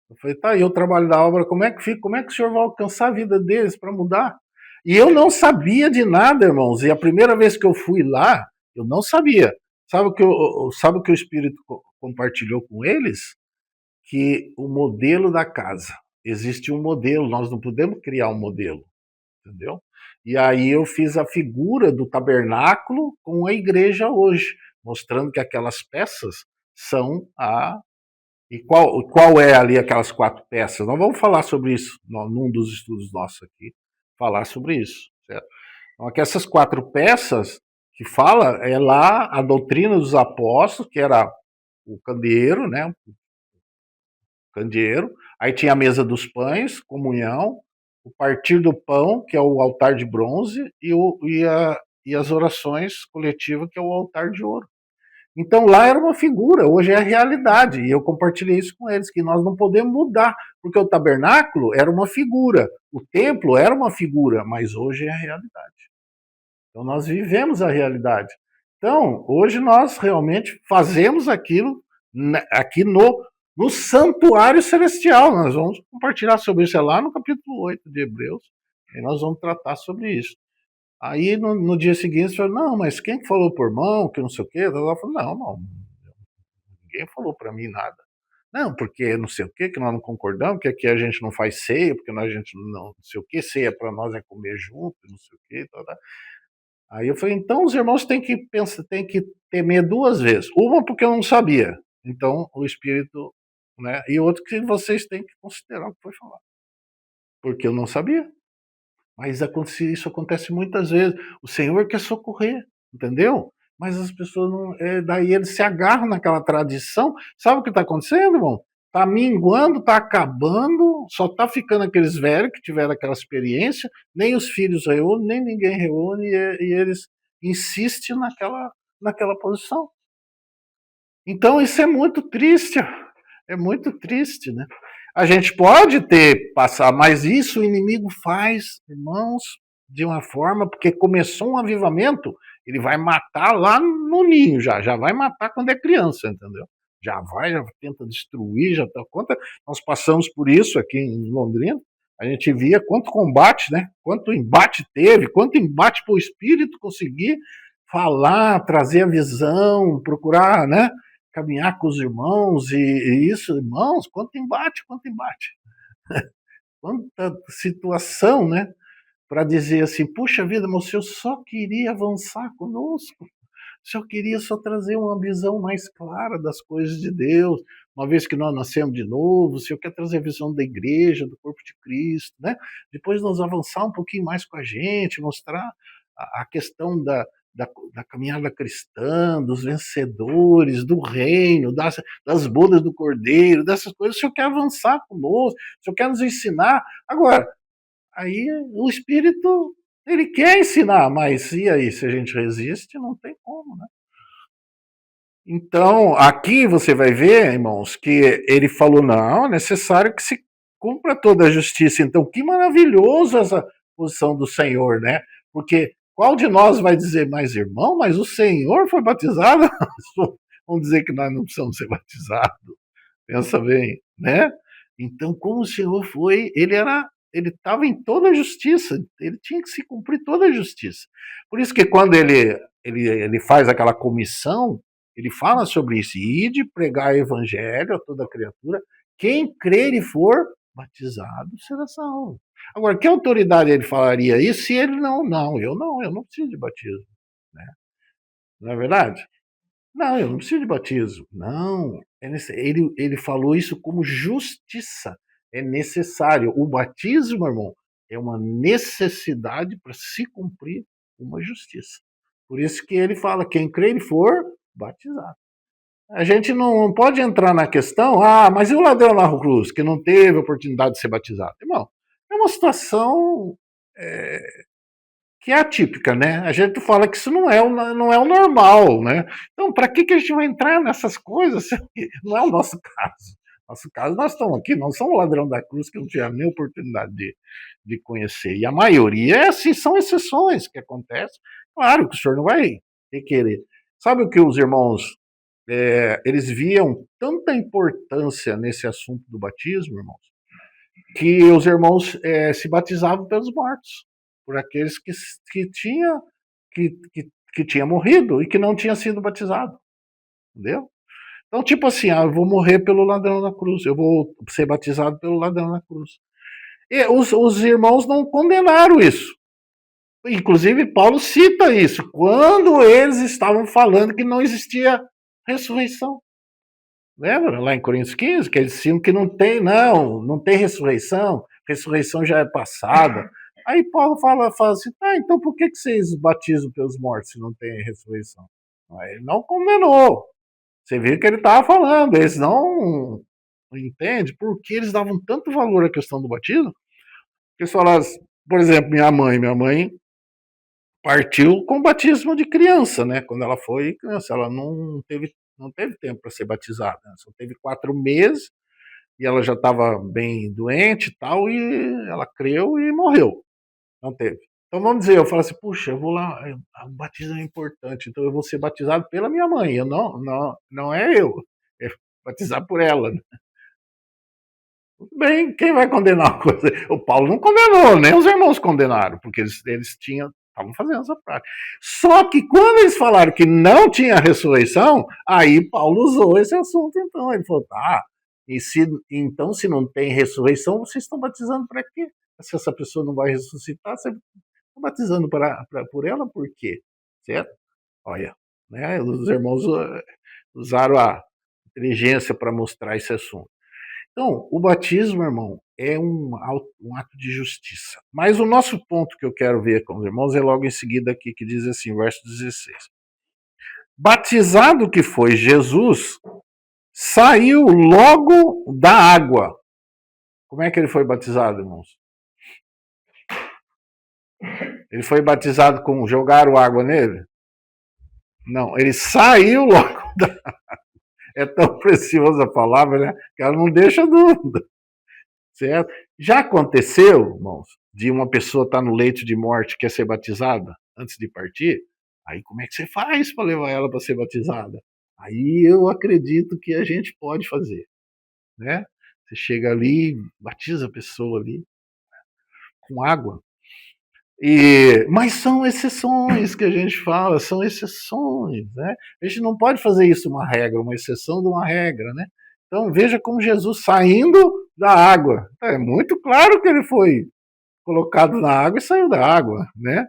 Eu falei, tá aí o trabalho da obra, como é que fica? Como é que o senhor vai alcançar a vida deles para mudar? E eu não sabia de nada, irmãos. E a primeira vez que eu fui lá, eu não sabia. Sabe o que o Espírito compartilhou com eles? Que o modelo da casa. Existe um modelo, nós não podemos criar um modelo, entendeu? E aí eu fiz a figura do tabernáculo com a igreja hoje, mostrando que aquelas peças são a. E qual é ali aquelas 4 peças? Nós vamos falar sobre isso num dos estudos nossos aqui, falar sobre isso, certo? Então, aqui essas 4 peças que fala é lá a doutrina dos apóstolos, que era o candeeiro, né? O candeeiro. Aí tinha a mesa dos pães, comunhão, o partir do pão, que é o altar de bronze, e as orações coletivas, que é o altar de ouro. Então lá era uma figura, hoje é a realidade. E eu compartilhei isso com eles, que nós não podemos mudar, porque o tabernáculo era uma figura, o templo era uma figura, mas hoje é a realidade. Então nós vivemos a realidade. Então, hoje nós realmente fazemos aquilo aqui no santuário celestial. Nós vamos compartilhar sobre isso lá no capítulo 8 de Hebreus, e nós vamos tratar sobre isso. Aí no dia seguinte, falou, não, mas quem que falou por mão, que não sei o quê? Ela falou, não, não, ninguém falou para mim nada. Não, porque não sei o quê, que nós não concordamos, que aqui a gente não faz ceia, porque a gente não sei o quê, ceia para nós é comer junto, não sei o quê. Tal, tal. Aí eu falei, então os irmãos têm que pensar, têm que temer duas vezes. Uma porque eu não sabia. Então o Espírito, né? E outro que vocês têm que considerar o que foi falado. Porque eu não sabia. Mas isso acontece muitas vezes. O Senhor quer socorrer, entendeu? Mas as pessoas não. Daí eles se agarram naquela tradição. Sabe o que está acontecendo, irmão? Está minguando, está acabando, só está ficando aqueles velhos que tiveram aquela experiência, nem os filhos reúnem, nem ninguém reúne, e eles insistem naquela posição. Então isso é muito triste, né? A gente pode passar, mas isso o inimigo faz, irmãos, de uma forma, porque começou um avivamento, ele vai matar lá no ninho já vai matar quando é criança, entendeu? Já tenta destruir, já tá conta. Nós passamos por isso aqui em Londrina, a gente via quanto combate, né? Quanto embate teve, quanto embate para o espírito conseguir falar, trazer a visão, procurar, né? Caminhar com os irmãos e isso, irmãos, quanto embate, quanta situação, né? Para dizer assim, puxa vida, mas o senhor só queria avançar conosco, o senhor queria só trazer uma visão mais clara das coisas de Deus, uma vez que nós nascemos de novo, o senhor quer trazer a visão da igreja, do corpo de Cristo, né? Depois nós avançar um pouquinho mais com a gente, mostrar a questão da caminhada cristã, dos vencedores, do reino, das bodas do Cordeiro, dessas coisas, o senhor quer avançar conosco, o senhor quer nos ensinar. Agora, aí o Espírito, ele quer ensinar, mas e aí, se a gente resiste, não tem como, né? Então, aqui você vai ver, irmãos, que ele falou, não, é necessário que se cumpra toda a justiça. Então, que maravilhoso essa posição do Senhor, né? Porque qual de nós vai dizer, mas irmão, mas o Senhor foi batizado? Vamos dizer que nós não precisamos ser batizados. Pensa bem, né? Então, como o Senhor foi, ele estava em toda a justiça, ele tinha que se cumprir toda a justiça. Por isso que quando ele faz aquela comissão, ele fala sobre isso, ide pregar o evangelho a toda criatura, quem crer e for batizado será salvo. Agora, que autoridade ele falaria isso se ele eu não preciso de batismo, né? Não é verdade? Não, eu não preciso de batismo. Não, ele falou isso como justiça. É necessário. O batismo, irmão, é uma necessidade para se cumprir uma justiça. Por isso que ele fala: quem crer e for batizado. A gente não pode entrar na questão, mas e o ladrão na cruz, que não teve oportunidade de ser batizado? Irmão, é uma situação que é atípica, né? A gente fala que isso não é o normal, né? Então, para que a gente vai entrar nessas coisas? Não é o nosso caso. Nosso caso, nós estamos aqui, não somos o ladrão da cruz que não tivemos nem oportunidade de conhecer. E a maioria é assim, são exceções que acontecem. Claro que o senhor não vai requerer. Sabe o que os irmãos, eles viam tanta importância nesse assunto do batismo, irmãos, que os irmãos se batizavam pelos mortos, por aqueles que tinha que tinha morrido e que não tinha sido batizado, entendeu? Então, tipo assim, eu vou morrer pelo ladrão na cruz, eu vou ser batizado pelo ladrão na cruz. E os irmãos não condenaram isso. Inclusive, Paulo cita isso, quando eles estavam falando que não existia ressurreição. Lembra lá em Coríntios 15, que eles diziam que não tem ressurreição, ressurreição já é passada. Aí Paulo fala assim, então por que vocês batizam pelos mortos se não tem ressurreição? Ele não condenou. Você viu que ele estava falando, eles não entendem por que eles davam tanto valor à questão do batismo. Eles falaram, por exemplo, minha mãe partiu com batismo de criança, né? Quando ela foi criança, ela não teve tempo para ser batizada, né? Só teve 4 meses e ela já estava bem doente e tal, e ela creu e morreu. Não teve. Então vamos dizer, eu falo assim, puxa, eu vou lá, o batismo é importante, então eu vou ser batizado pela minha mãe, eu não é eu, é batizar por ela. Né? Tudo bem, quem vai condenar uma coisa? O Paulo não condenou, nem os irmãos condenaram, porque eles tinham estavam fazendo essa prática. Só que quando eles falaram que não tinha ressurreição, aí Paulo usou esse assunto, então. Ele falou, tá, então se não tem ressurreição, vocês estão batizando para quê? Se essa pessoa não vai ressuscitar, você está batizando por ela por quê? Certo? Olha, né, os irmãos usaram a inteligência para mostrar esse assunto. Então, o batismo, irmão, é um ato de justiça. Mas o nosso ponto que eu quero ver com os irmãos é logo em seguida aqui, que diz assim, verso 16. Batizado que foi Jesus, saiu logo da água. Como é que ele foi batizado, irmãos? Ele foi batizado com jogaram água nele? Não, ele saiu logo da água. É tão preciosa a palavra, né? Que ela não deixa dúvida. Certo? Já aconteceu, irmãos, de uma pessoa estar no leito de morte e quer ser batizada antes de partir? Aí como é que você faz para levar ela para ser batizada? Aí eu acredito que a gente pode fazer, né? Você chega ali, batiza a pessoa ali com água. Mas são exceções que a gente fala, são exceções, né? A gente não pode fazer isso uma regra, uma exceção de uma regra, né? Então veja como Jesus saindo da água. É muito claro que ele foi colocado na água e saiu da água, né?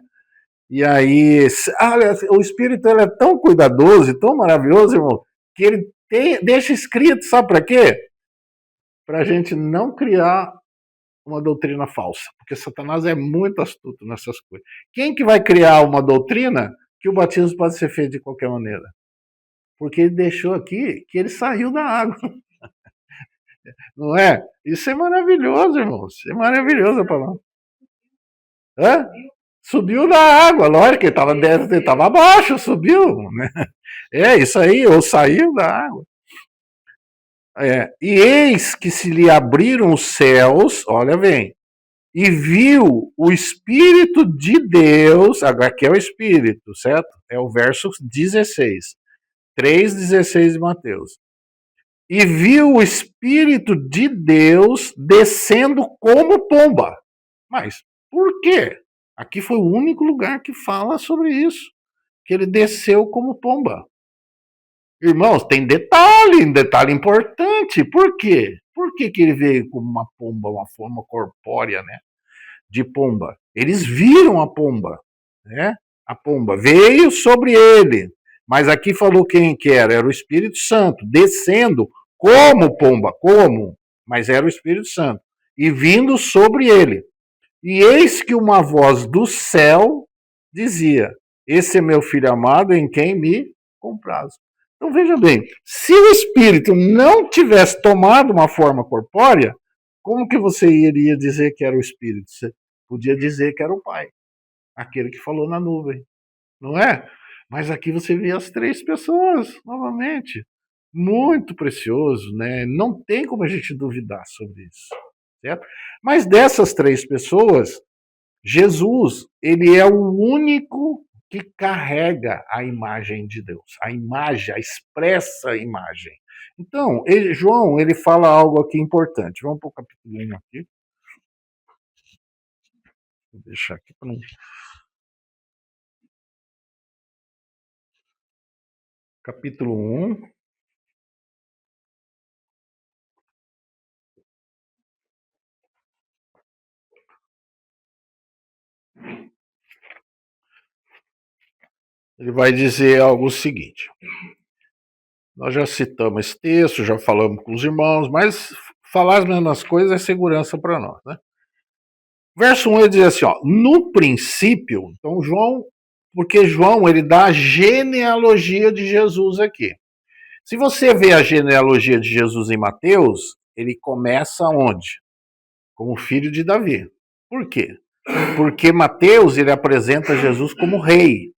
E aí, olha, o Espírito ele é tão cuidadoso e tão maravilhoso, irmão, que ele deixa escrito, sabe para quê? Para a gente não criar uma doutrina falsa, porque Satanás é muito astuto nessas coisas. Quem que vai criar uma doutrina que o batismo pode ser feito de qualquer maneira? Porque ele deixou aqui que ele saiu da água. Não é? Isso é maravilhoso, irmãos. É maravilhoso a palavra. Hã? Subiu da água, lógico que ele estava abaixo, subiu. Né? É isso aí, ou saiu da água. E eis que se lhe abriram os céus, olha bem, e viu o Espírito de Deus, agora aqui é o Espírito, certo? É o verso 16, 3:16 de Mateus. E viu o Espírito de Deus descendo como pomba. Mas por quê? Aqui foi o único lugar que fala sobre isso, que ele desceu como pomba. Irmãos, tem detalhe, um detalhe importante. Por quê? Por que ele veio como uma pomba, uma forma corpórea, né? De pomba. Eles viram a pomba, né? A pomba veio sobre ele, mas aqui falou quem que era? Era o Espírito Santo, descendo como pomba, como? Mas era o Espírito Santo, e vindo sobre ele. E eis que uma voz do céu dizia, esse é meu filho amado em quem me comprazo. Então veja bem, se o Espírito não tivesse tomado uma forma corpórea, como que você iria dizer que era o Espírito? Você podia dizer que era o Pai, aquele que falou na nuvem, não é? Mas aqui você vê as três pessoas, novamente. Muito precioso, né? Não tem como a gente duvidar sobre isso, certo? Mas dessas três pessoas, Jesus, ele é o único que carrega a imagem de Deus, a imagem, a expressa imagem. Então, João, ele fala algo aqui importante. Vamos para o capítulo 1 aqui. Vou deixar aqui para não... Capítulo 1. Ele vai dizer algo seguinte. Nós já citamos esse texto, já falamos com os irmãos, mas falar as mesmas coisas é segurança para nós, né? Verso 1 ele diz assim, ó, no princípio, então João, porque João ele dá a genealogia de Jesus aqui. Se você vê a genealogia de Jesus em Mateus, ele começa onde? Como filho de Davi. Por quê? Porque Mateus ele apresenta Jesus como rei.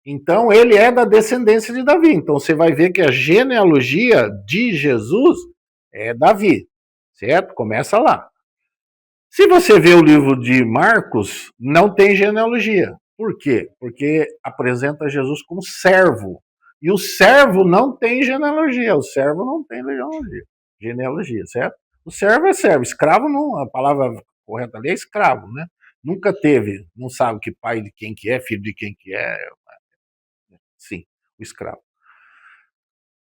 Então ele é da descendência de Davi. Então você vai ver que a genealogia de Jesus é Davi, certo? Começa lá. Se você vê o livro de Marcos, não tem genealogia. Por quê? Porque apresenta Jesus como servo. E o servo não tem genealogia. O servo não tem genealogia, certo? O servo é servo. Escravo não. A palavra correta ali é escravo, né? Nunca teve, não sabe que pai de quem que é, filho de quem que é. Sim, o escravo.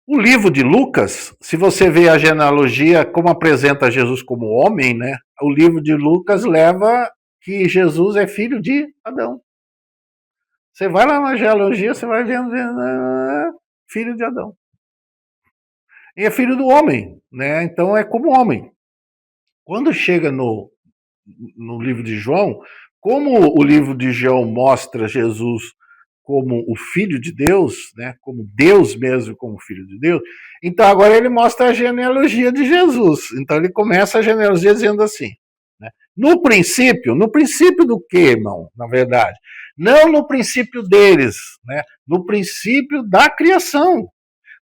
O livro de Lucas, se você vê a genealogia, como apresenta Jesus como homem, né? O livro de Lucas leva que Jesus é filho de Adão. Você vai lá na genealogia, você vai vendo filho de Adão. E é filho do homem, né? Então é como homem. Quando chega no livro de João, como o livro de João mostra Jesus como o Filho de Deus, né, como Deus mesmo, como Filho de Deus, então agora ele mostra a genealogia de Jesus. Então ele começa a genealogia dizendo assim, né, no princípio do que, irmão, na verdade? Não no princípio deles, né, no princípio da criação.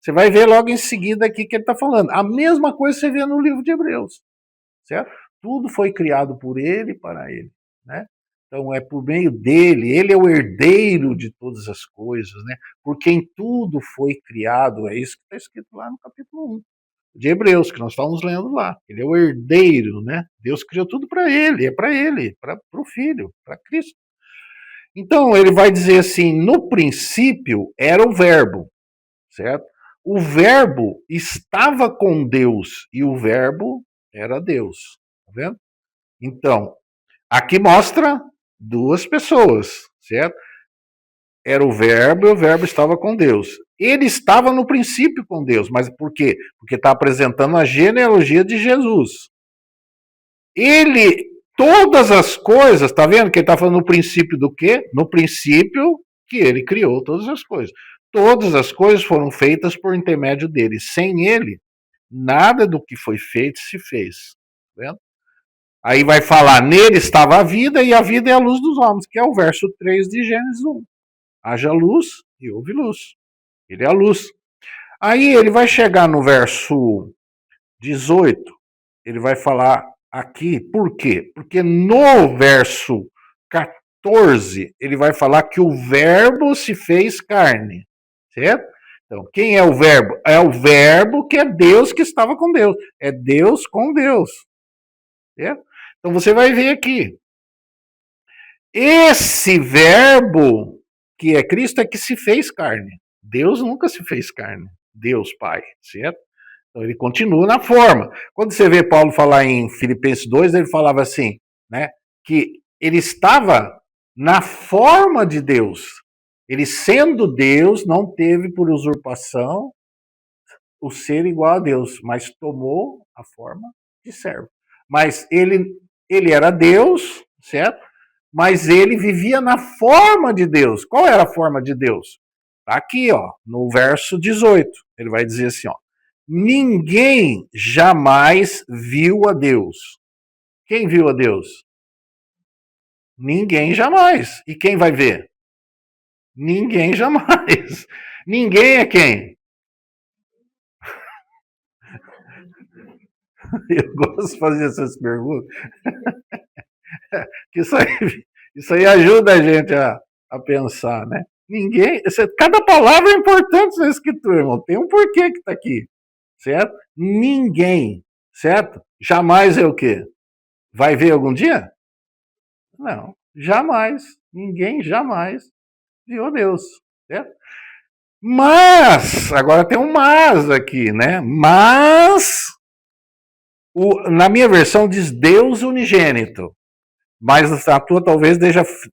Você vai ver logo em seguida aqui que ele está falando. A mesma coisa você vê no livro de Hebreus, certo? Tudo foi criado por ele e para ele, né? Então é por meio dele, ele é o herdeiro de todas as coisas, né? Por quem tudo foi criado, é isso que está escrito lá no capítulo 1 de Hebreus, que nós estávamos lendo lá. Ele é o herdeiro, né? Deus criou tudo para ele, para o Filho, para Cristo. Então ele vai dizer assim: no princípio era o Verbo, certo? O Verbo estava com Deus e o Verbo era Deus, tá vendo? Então, aqui mostra duas pessoas, certo? Era o Verbo e o Verbo estava com Deus. Ele estava no princípio com Deus, mas por quê? Porque está apresentando a genealogia de Jesus. Ele, todas as coisas, tá vendo que ele está falando no princípio do quê? No princípio que ele criou todas as coisas. Todas as coisas foram feitas por intermédio dele. Sem ele, nada do que foi feito se fez. Tá vendo? Aí vai falar, nele estava a vida e a vida é a luz dos homens, que é o verso 3 de Gênesis 1. Haja luz e houve luz. Ele é a luz. Aí ele vai chegar no verso 18, ele vai falar aqui, por quê? Porque no verso 14, ele vai falar que o verbo se fez carne, certo? Então, quem é o verbo? É o verbo que é Deus que estava com Deus. É Deus com Deus. Certo? Então você vai ver aqui. Esse verbo que é Cristo é que se fez carne. Deus nunca se fez carne. Deus Pai, certo? Então ele continua na forma. Quando você vê Paulo falar em Filipenses 2, ele falava assim, né, que ele estava na forma de Deus. Ele sendo Deus, não teve por usurpação o ser igual a Deus, mas tomou a forma de servo. Mas ele era Deus, certo? Mas ele vivia na forma de Deus. Qual era a forma de Deus? Tá aqui, ó, no verso 18. Ele vai dizer assim, ó: ninguém jamais viu a Deus. Quem viu a Deus? Ninguém jamais. E quem vai ver? Ninguém jamais. Ninguém é quem? Eu gosto de fazer essas perguntas, que isso aí ajuda a gente a pensar, né? Ninguém, cada palavra é importante na escritura, irmão. Tem um porquê que está aqui, certo? Ninguém, certo? Jamais é o quê? Vai ver algum dia? Não, jamais. Ninguém jamais viu Deus, certo? Mas, agora tem um mas aqui, né? Mas, na minha versão diz Deus unigênito. Mas a tua talvez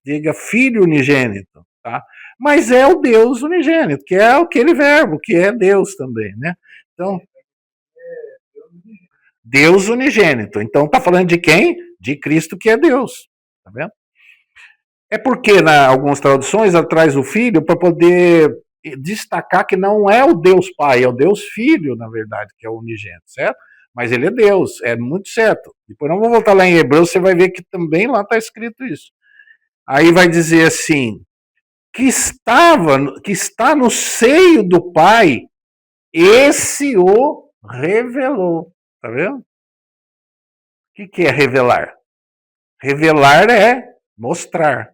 diga filho unigênito, tá? Mas é o Deus unigênito, que é aquele verbo, que é Deus também, né? Então, Deus unigênito. Então tá falando de quem? De Cristo, que é Deus, tá vendo? É porque, na algumas traduções, atrás do filho, para poder destacar que não é o Deus Pai, é o Deus Filho, na verdade, que é o unigênito, certo? Mas ele é Deus, é muito certo. Depois não vou voltar lá em Hebreus, você vai ver que também lá está escrito isso. Aí vai dizer assim, que está no seio do Pai, esse o revelou. Tá vendo? O que é revelar? Revelar é mostrar,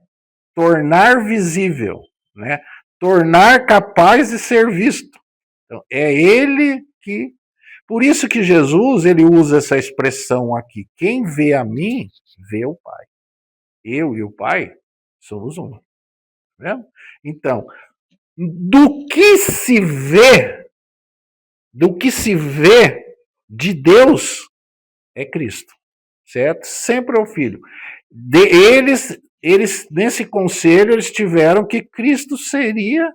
tornar visível, né? Tornar capaz de ser visto. Então, é ele que... Por isso que Jesus ele usa essa expressão aqui. Quem vê a mim, vê o Pai. Eu e o Pai somos um. Tá vendo? Então, do que se vê, do que se vê de Deus é Cristo, certo? Sempre é o Filho. Eles nesse conselho eles tiveram que Cristo seria,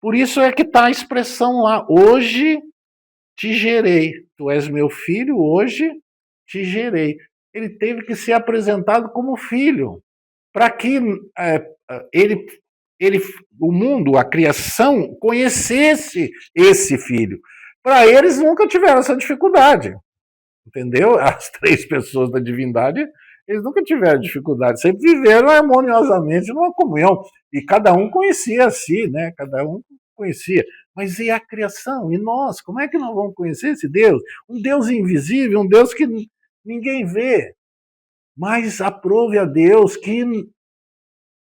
por isso é que está a expressão lá, hoje te gerei, tu és meu filho, hoje te gerei. Ele teve que ser apresentado como filho, para que ele, ele, o mundo, a criação, conhecesse esse filho. Para eles nunca tiveram essa dificuldade, entendeu? As três pessoas da divindade, eles nunca tiveram dificuldade, sempre viveram harmoniosamente numa comunhão, e cada um conhecia a si, né? Cada um conhecia. Mas e a criação? E nós? Como é que nós vamos conhecer esse Deus? Um Deus invisível, um Deus que ninguém vê. Mas aprove a Deus que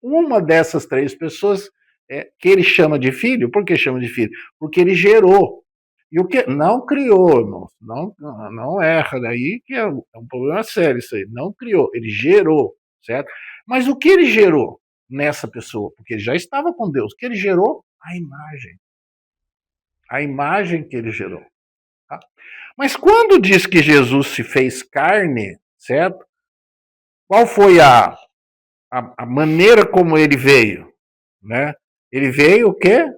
uma dessas três pessoas, que ele chama de filho, por que chama de filho? Porque ele gerou. E o que não criou, irmãos, não erra daí, que é um problema sério isso aí. Não criou, ele gerou, certo? Mas o que ele gerou nessa pessoa? Porque ele já estava com Deus. O que ele gerou? A imagem. A imagem que ele gerou. Tá? Mas quando diz que Jesus se fez carne, certo? Qual foi a maneira como ele veio? Né? Ele veio o quê?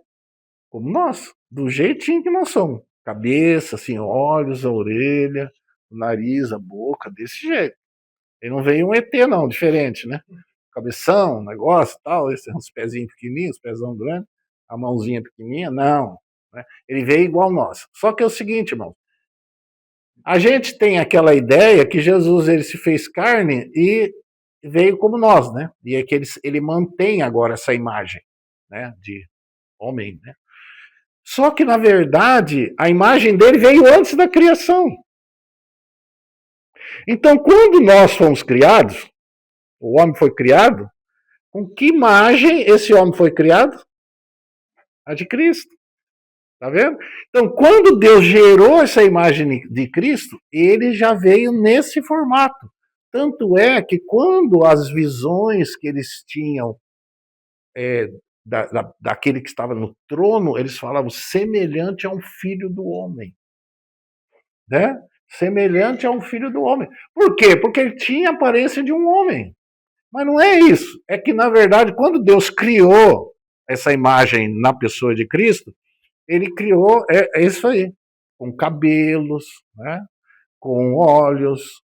Como nós, do jeitinho que nós somos. Cabeça, assim, olhos, a orelha, o nariz, a boca, desse jeito. Ele não veio um ET, não, diferente, né? Cabeção, negócio tal, esse, uns pezinhos pequenininhos, pezão grande, a mãozinha pequenininha, não. Né? Ele veio igual nós. Só que é o seguinte, irmão, a gente tem aquela ideia que Jesus ele se fez carne e veio como nós, né? E é que ele mantém agora essa imagem, né, de homem, né? Só que, na verdade, a imagem dele veio antes da criação. Então, quando nós fomos criados, o homem foi criado, com que imagem esse homem foi criado? A de Cristo. Tá vendo? Então, quando Deus gerou essa imagem de Cristo, ele já veio nesse formato. Tanto é que quando as visões que eles tinham daquele que estava no trono, eles falavam semelhante a um filho do homem. Né? Semelhante a um filho do homem. Por quê? Porque ele tinha a aparência de um homem. Mas não é isso. É que, na verdade, quando Deus criou essa imagem na pessoa de Cristo, ele criou isso aí, com cabelos, né? Com olhos,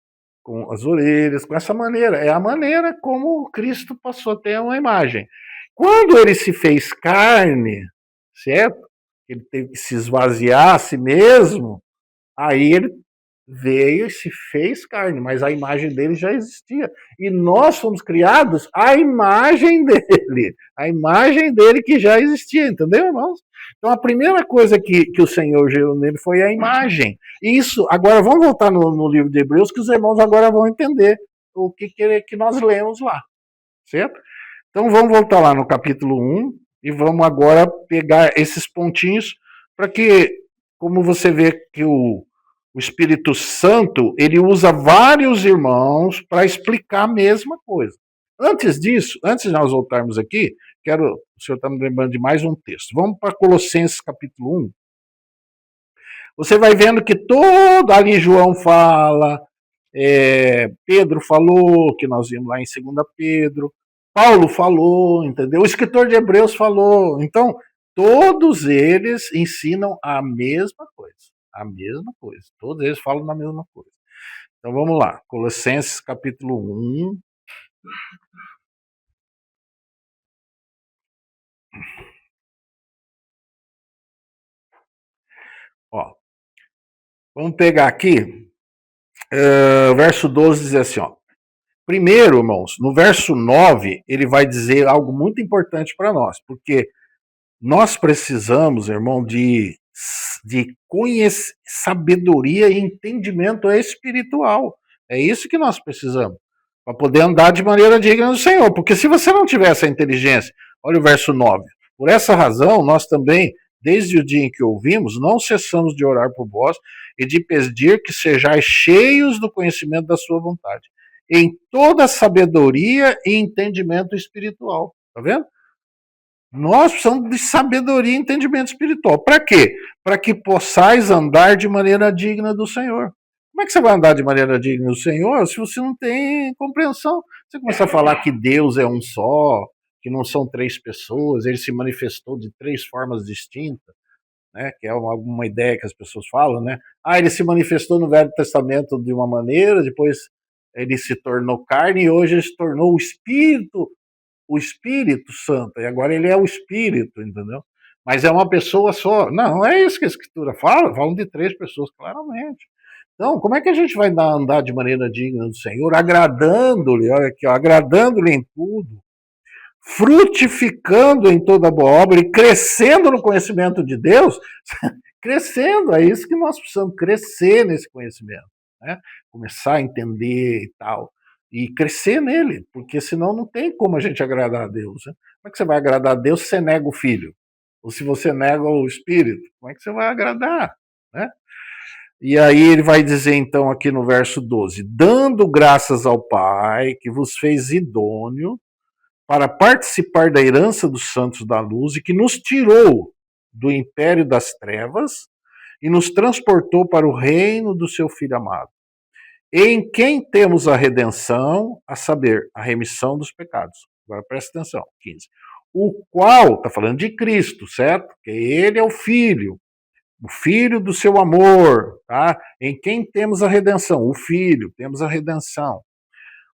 com as orelhas, com essa maneira. É a maneira como Cristo passou a ter uma imagem. Quando ele se fez carne, certo? Ele teve que se esvaziar a si mesmo, aí ele veio e se fez carne, mas a imagem dele já existia. E nós fomos criados à imagem dele, a imagem dele que já existia, entendeu, irmãos? Então a primeira coisa que o Senhor gerou nele foi a imagem. Isso, agora vamos voltar no livro de Hebreus, que os irmãos agora vão entender o que nós lemos lá, certo? Então vamos voltar lá no capítulo 1 e vamos agora pegar esses pontinhos para que, como você vê que o Espírito Santo, ele usa vários irmãos para explicar a mesma coisa. Antes disso, antes de nós voltarmos aqui, o senhor está me lembrando de mais um texto. Vamos para Colossenses capítulo 1. Você vai vendo que todo ali João fala, Pedro falou, que nós vimos lá em 2 Pedro, Paulo falou, entendeu? O escritor de Hebreus falou. Então, todos eles ensinam a mesma coisa. A mesma coisa. Todos eles falam da mesma coisa. Então vamos lá. Colossenses capítulo 1. Ó, vamos pegar aqui. O verso 12 diz assim, ó. Primeiro, irmãos, no verso 9, ele vai dizer algo muito importante para nós, porque nós precisamos, irmão, de sabedoria e entendimento espiritual. É isso que nós precisamos, para poder andar de maneira digna do Senhor. Porque se você não tiver essa inteligência, olha o verso 9. Por essa razão, nós também, desde o dia em que ouvimos, não cessamos de orar por vós e de pedir que sejais cheios do conhecimento da sua vontade. em toda sabedoria e entendimento espiritual. Tá vendo? Nós precisamos de sabedoria e entendimento espiritual. Para quê? Para que possais andar de maneira digna do Senhor. Como é que você vai andar de maneira digna do Senhor se você não tem compreensão? Você começa a falar que Deus é um só, que não são três pessoas, ele se manifestou de três formas distintas, né? Que é uma ideia que as pessoas falam, né? Ah, ele se manifestou no Velho Testamento de uma maneira, depois ele se tornou carne e hoje ele se tornou o Espírito Santo, e agora ele é o Espírito, entendeu? Mas é uma pessoa só. Não é isso que a Escritura fala, falam de três pessoas, claramente. Então, como é que a gente vai andar de maneira digna do Senhor, agradando-lhe, olha aqui, ó, agradando-lhe em tudo, frutificando em toda boa obra e crescendo no conhecimento de Deus? Crescendo, é isso que nós precisamos, crescer nesse conhecimento, né? Começar a entender e tal, e crescer nele, porque senão não tem como a gente agradar a Deus, né? Como é que você vai agradar a Deus se você nega o Filho? Ou se você nega o Espírito? Como é que você vai agradar, né? E aí ele vai dizer então aqui no verso 12, dando graças ao Pai que vos fez idôneo para participar da herança dos santos da luz e que nos tirou do império das trevas e nos transportou para o reino do seu Filho amado, em quem temos a redenção, a saber, a remissão dos pecados. Agora presta atenção, 15. O qual, está falando de Cristo, certo? Que ele é o Filho do seu amor, tá? Em quem temos a redenção, o Filho, temos a redenção.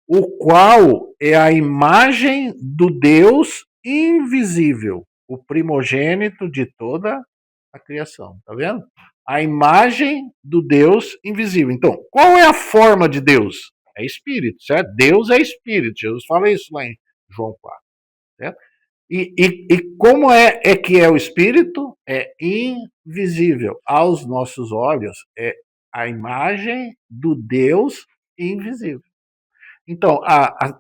O qual é a imagem do Deus invisível, o primogênito de toda a criação, tá vendo? A imagem do Deus invisível. Então, qual é a forma de Deus? É espírito, certo? Deus é espírito. Jesus fala isso lá em João 4, certo? E como é que é o espírito? É invisível aos nossos olhos. É a imagem do Deus invisível. Então,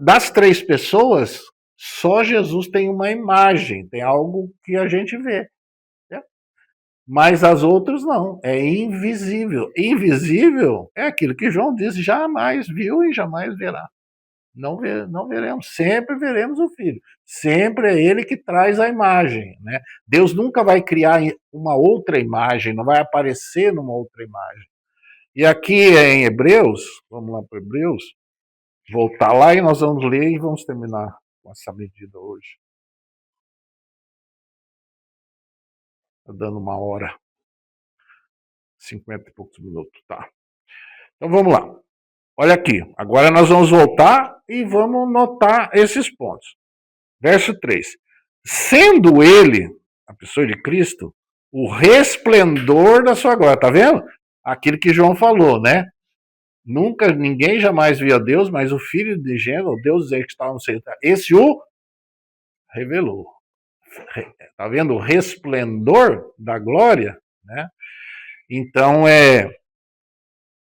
das três pessoas, só Jesus tem uma imagem, tem algo que a gente vê. Né? Mas as outras não, é invisível. Invisível é aquilo que João diz, jamais viu e jamais verá. Não veremos, sempre veremos o Filho. Sempre é ele que traz a imagem. Né? Deus nunca vai criar uma outra imagem, não vai aparecer numa outra imagem. E aqui em Hebreus, vamos lá para Hebreus, voltar lá e nós vamos ler e vamos terminar com essa medida hoje. Está dando 1 hora, 50 e poucos minutos, tá? Então vamos lá. Olha aqui, agora nós vamos voltar e vamos notar esses pontos. Verso 3. Sendo ele, a pessoa de Cristo, o resplendor da sua glória. Tá vendo? Aquilo que João falou, né? Nunca, ninguém jamais viu a Deus, mas o Filho de Gênero, o Deus que estava no céu, esse o revelou. Tá vendo? O resplendor da glória, né? Então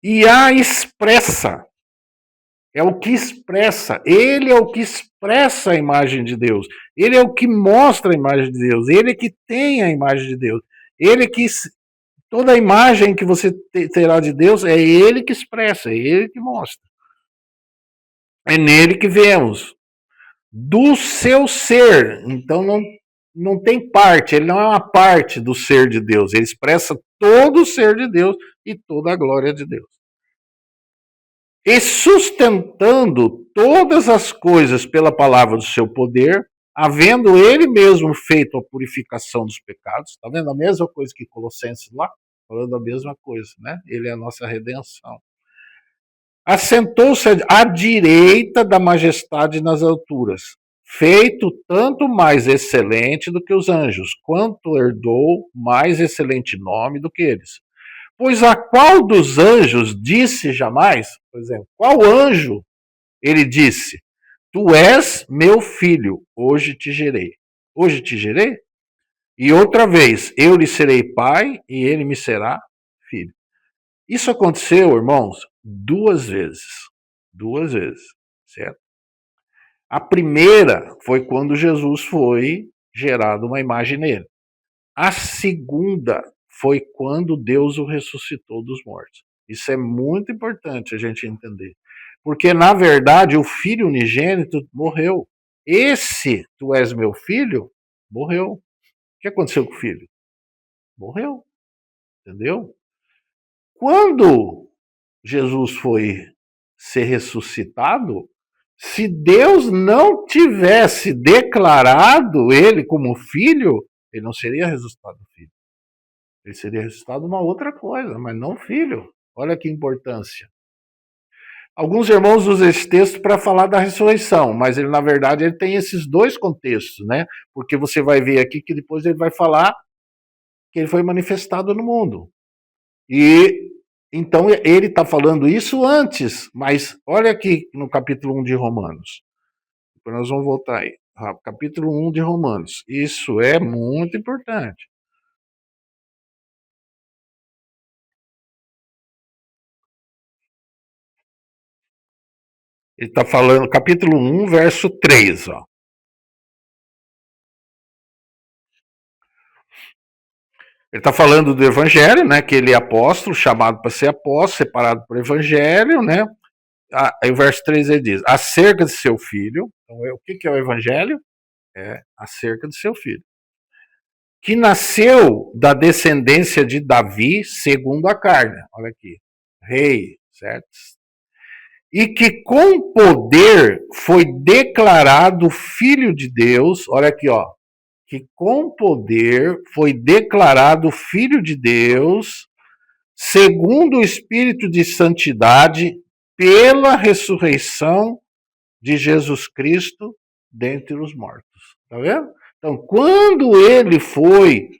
e a expressa, é o que expressa, ele é o que expressa a imagem de Deus, ele é o que mostra a imagem de Deus, ele é que tem a imagem de Deus, ele é que, toda a imagem que você terá de Deus, é ele que expressa, é ele que mostra, é nele que vemos, do seu ser, então não tem parte, ele não é uma parte do ser de Deus, ele expressa todo o ser de Deus e toda a glória de Deus. E sustentando todas as coisas pela palavra do seu poder, havendo ele mesmo feito a purificação dos pecados, está vendo a mesma coisa que Colossenses lá? Falando a mesma coisa, né? Ele é a nossa redenção. Assentou-se à direita da majestade nas alturas, feito tanto mais excelente do que os anjos, quanto herdou mais excelente nome do que eles. Pois a qual dos anjos disse jamais, por exemplo, qual anjo ele disse, tu és meu filho, hoje te gerei. Hoje te gerei? E outra vez, eu lhe serei pai e ele me será filho. Isso aconteceu, irmãos, 2 vezes. 2 vezes, certo? A primeira foi quando Jesus foi gerado uma imagem nele. A segunda foi quando Deus o ressuscitou dos mortos. Isso é muito importante a gente entender. Porque, na verdade, o filho unigênito morreu. Esse, tu és meu filho, morreu. O que aconteceu com o filho? Morreu, entendeu? Quando Jesus foi ser ressuscitado, se Deus não tivesse declarado ele como filho, ele não seria ressuscitado filho. Ele seria ressuscitado uma outra coisa, mas não filho. Olha que importância. Alguns irmãos usam esse texto para falar da ressurreição, mas ele, na verdade, ele tem esses dois contextos, né? Porque você vai ver aqui que depois ele vai falar que ele foi manifestado no mundo. E então ele está falando isso antes, mas olha aqui no capítulo 1 de Romanos. Depois nós vamos voltar aí. Capítulo 1 de Romanos. Isso é muito importante. Ele está falando, capítulo 1, verso 3, ó. Ele está falando do evangelho, né? Que ele é apóstolo, chamado para ser apóstolo, separado para o evangelho, né? Aí o verso 3 ele diz: acerca de seu filho. Então, o que é o evangelho? É acerca de seu filho. Que nasceu da descendência de Davi, segundo a carne. Olha aqui. Rei, certo? E que com poder foi declarado filho de Deus. Olha aqui, ó. Que com poder foi declarado filho de Deus, segundo o Espírito de Santidade, pela ressurreição de Jesus Cristo dentre os mortos. Tá vendo? Então, quando ele foi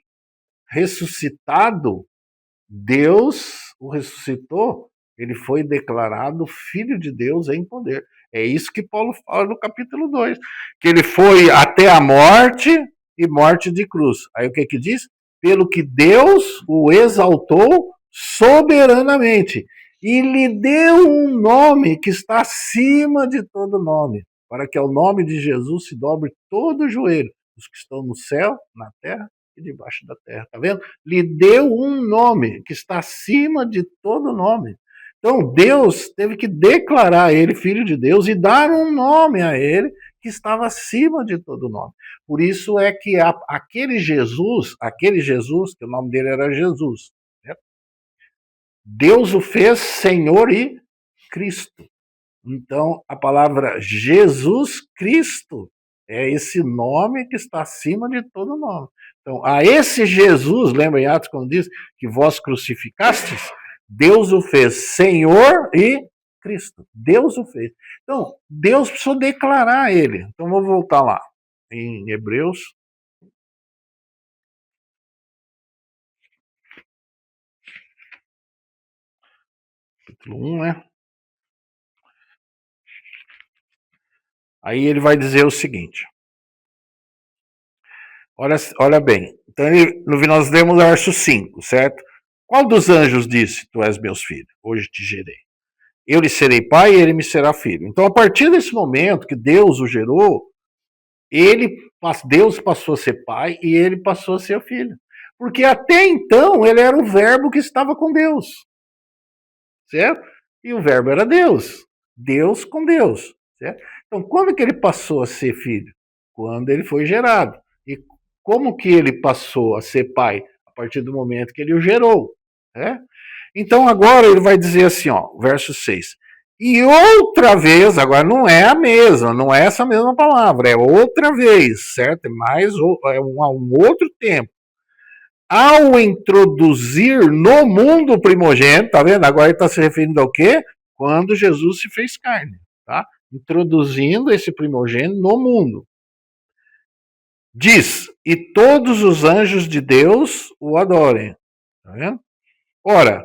ressuscitado, Deus o ressuscitou, ele foi declarado filho de Deus em poder. É isso que Paulo fala no capítulo 2, que ele foi até a morte e morte de cruz. Aí o que diz? Pelo que Deus o exaltou soberanamente e lhe deu um nome que está acima de todo nome, para que ao nome de Jesus se dobre todo o joelho, os que estão no céu, na terra e debaixo da terra. Tá vendo? Lhe deu um nome que está acima de todo nome. Então Deus teve que declarar ele filho de Deus e dar um nome a ele que estava acima de todo nome. Por isso é que aquele Jesus, que o nome dele era Jesus, né? Deus o fez Senhor e Cristo. Então, a palavra Jesus Cristo é esse nome que está acima de todo nome. Então, a esse Jesus, lembra em Atos quando diz que vós crucificastes? Deus o fez Senhor e Cristo. Deus o fez. Então, Deus precisou declarar ele. Então, vou voltar lá em Hebreus. Capítulo 1, né? Aí ele vai dizer o seguinte. Olha bem. Então, nós lemos o verso 5, certo? Qual dos anjos disse, tu és meus filhos, hoje te gerei? Eu lhe serei pai e ele me será filho. Então, a partir desse momento que Deus o gerou, Deus passou a ser pai e ele passou a ser filho. Porque até então ele era o verbo que estava com Deus, certo? E o verbo era Deus. Deus com Deus, certo? Então, quando que ele passou a ser filho? Quando ele foi gerado. E como que ele passou a ser pai? A partir do momento que ele o gerou, né? Então agora ele vai dizer assim, ó, verso 6. E outra vez, agora não é a mesma, não é essa mesma palavra, é outra vez, certo? É um outro tempo. Ao introduzir no mundo o primogênito, tá vendo? Agora ele está se referindo ao quê? Quando Jesus se fez carne, tá? Introduzindo esse primogênito no mundo. Diz, e todos os anjos de Deus o adorem. Tá vendo? Ora,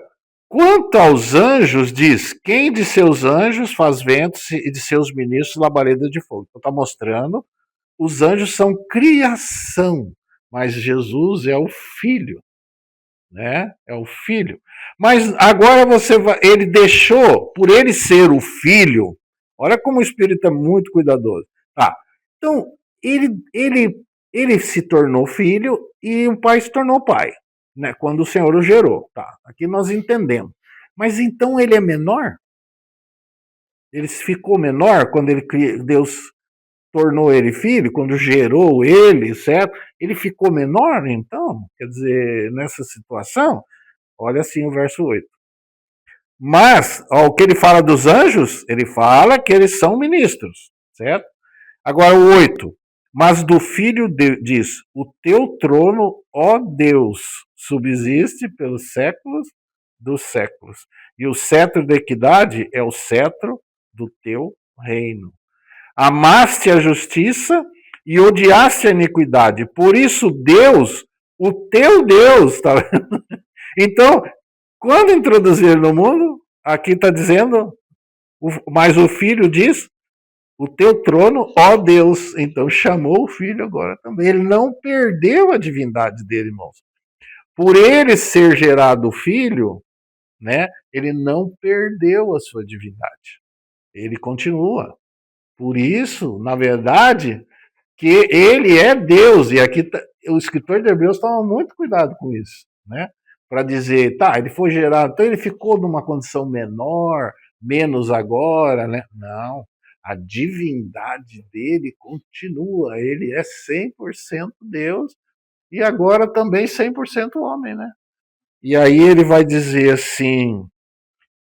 quanto aos anjos, diz, quem de seus anjos faz ventos e de seus ministros labaredas de fogo? Então está mostrando, os anjos são criação, mas Jesus é o Filho, né? É o Filho. Mas agora ele deixou, por ele ser o Filho, olha como o Espírito é muito cuidadoso. Tá, então, ele se tornou filho e o pai se tornou pai, né? Quando o Senhor o gerou, tá? Aqui nós entendemos. Mas então ele é menor? Ele ficou menor quando Deus tornou ele filho, quando gerou ele, certo? Ele ficou menor, então, quer dizer, nessa situação, olha assim o verso 8. Mas, ó, o que ele fala dos anjos, ele fala que eles são ministros, certo? Agora o 8. Mas do filho diz: o teu trono, ó Deus, subsiste pelos séculos dos séculos. E o cetro da equidade é o cetro do teu reino. Amaste a justiça e odiaste a iniquidade. Por isso, Deus, o teu Deus, tá vendo? Então, quando introduziram no mundo, aqui está dizendo, mas o filho diz: o teu trono, ó Deus. Então chamou o filho agora também. Ele não perdeu a divindade dele, irmãos. Por ele ser gerado filho, né? Ele não perdeu a sua divindade. Ele continua. Por isso, na verdade, que ele é Deus. E aqui o escritor de Hebreus toma muito cuidado com isso, né? Para dizer, tá, ele foi gerado, então ele ficou numa condição menor, menos agora, né? Não, a divindade dele continua, ele é 100% Deus e agora também 100% homem, né? E aí ele vai dizer assim: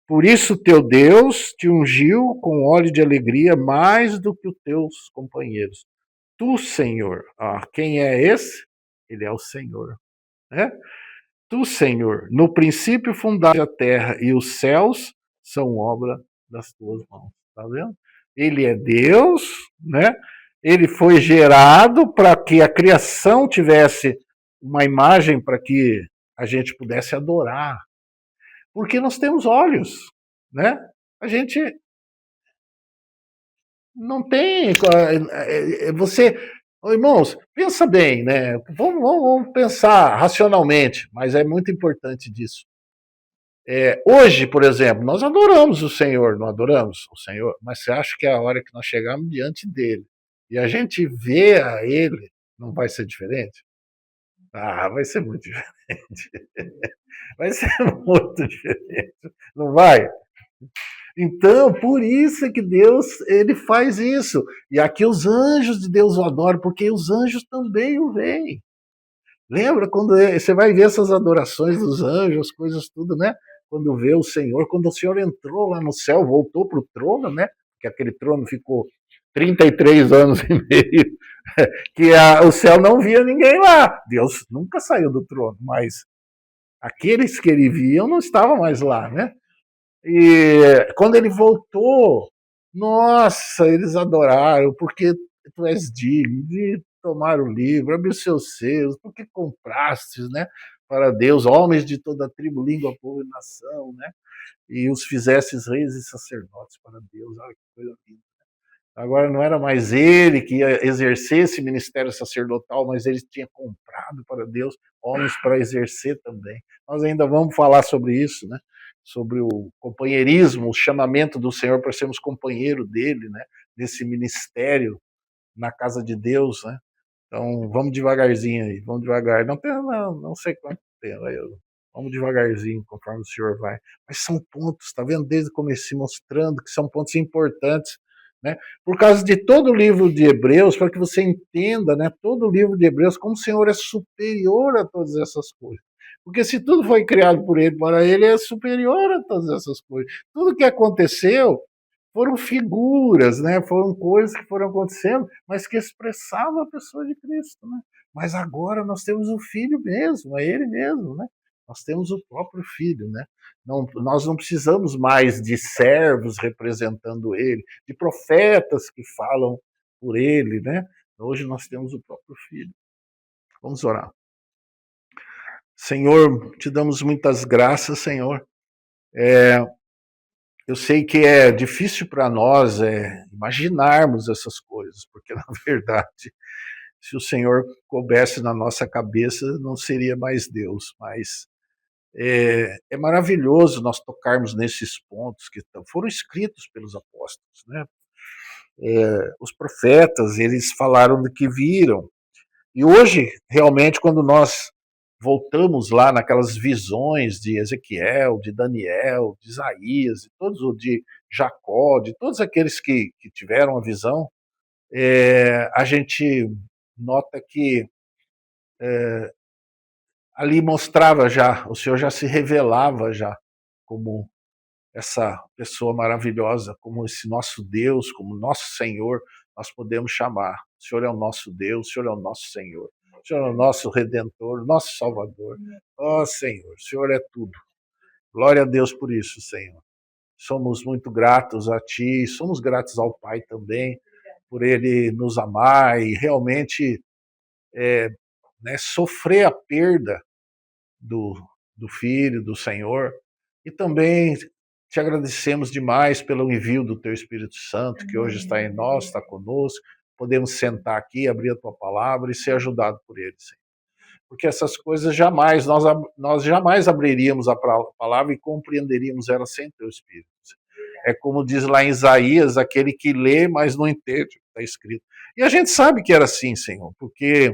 por isso teu Deus te ungiu com óleo de alegria mais do que os teus companheiros. Tu, Senhor, quem é esse? Ele é o Senhor, né? Tu, Senhor, no princípio fundaste a terra e os céus são obra das tuas mãos. Tá vendo? Ele é Deus, né? Ele foi gerado para que a criação tivesse uma imagem para que a gente pudesse adorar. Porque nós temos olhos, né? A gente não tem. Você. Irmãos, pensa bem, né? Vamos pensar racionalmente, mas é muito importante disso. Hoje, por exemplo, nós adoramos o Senhor, não adoramos o Senhor, mas você acha que é a hora que nós chegamos diante dele e a gente vê a ele, não vai ser diferente? Ah, vai ser muito diferente. Vai ser muito diferente. Não vai? Então, por isso é que Deus, ele faz isso. E aqui os anjos de Deus o adoram, porque os anjos também o veem. Lembra quando você vai ver essas adorações dos anjos, coisas tudo, né? Quando vê o Senhor, quando o Senhor entrou lá no céu, voltou para o trono, né? Que aquele trono ficou 33 anos e meio, que o céu não via ninguém lá. Deus nunca saiu do trono, mas aqueles que ele via não estavam mais lá, né? E quando ele voltou, nossa, eles adoraram, porque tu és digno de tomar o livro, abrir os seus selos, porque comprastes, né, para Deus, homens de toda tribo, língua, povo e nação, né, e os fizestes reis e sacerdotes para Deus. Olha que coisa linda. Agora não era mais ele que ia exercer esse ministério sacerdotal, mas ele tinha comprado para Deus homens para exercer também. Nós ainda vamos falar sobre isso, né? Sobre o companheirismo, o chamamento do Senhor para sermos companheiro dele, né? Nesse ministério na casa de Deus, né? Então vamos devagarzinho aí, vamos devagar. Não sei quanto tempo aí. Vamos devagarzinho, conforme o Senhor vai. Mas são pontos, tá vendo? Desde o começo mostrando que são pontos importantes, né? Por causa de todo o livro de Hebreus, para que você entenda, né? Todo o livro de Hebreus, como o Senhor é superior a todas essas coisas. Porque se tudo foi criado por ele, para ele, é superior a todas essas coisas. Tudo que aconteceu foram figuras, né? Foram coisas que foram acontecendo, mas que expressavam a pessoa de Cristo, né? Mas agora nós temos o Filho mesmo, é Ele mesmo, né? Nós temos o próprio Filho, né? Nós não precisamos mais de servos representando Ele, de profetas que falam por Ele, né? Hoje nós temos o próprio Filho. Vamos orar. Senhor, te damos muitas graças, Senhor. Eu sei que é difícil para nós imaginarmos essas coisas, porque na verdade, se o Senhor coubesse na nossa cabeça, não seria mais Deus. Mas é maravilhoso nós tocarmos nesses pontos que foram escritos pelos apóstolos, né? Os profetas, eles falaram do que viram. E hoje, realmente, quando nós voltamos lá naquelas visões de Ezequiel, de Daniel, de Isaías, de Jacó, de todos aqueles que tiveram a visão, a gente nota que ali mostrava já, o Senhor já se revelava já como essa pessoa maravilhosa, como esse nosso Deus, como nosso Senhor, nós podemos chamar. O Senhor é o nosso Deus, o Senhor é o nosso Senhor, o Senhor é o nosso Redentor, nosso Salvador. Ó Senhor, o Senhor é tudo. Glória a Deus por isso, Senhor. Somos muito gratos a Ti, somos gratos ao Pai também, por Ele nos amar e realmente sofrer a perda do, do Filho, do Senhor. E também te agradecemos demais pelo envio do Teu Espírito Santo, que hoje está em nós, está conosco. Podemos sentar aqui, abrir a Tua palavra e ser ajudado por Ele, Senhor. Porque essas coisas nós jamais abriríamos a palavra e compreenderíamos ela sem Teu Espírito. É como diz lá em Isaías, aquele que lê, mas não entende o que está escrito. E a gente sabe que era assim, Senhor, porque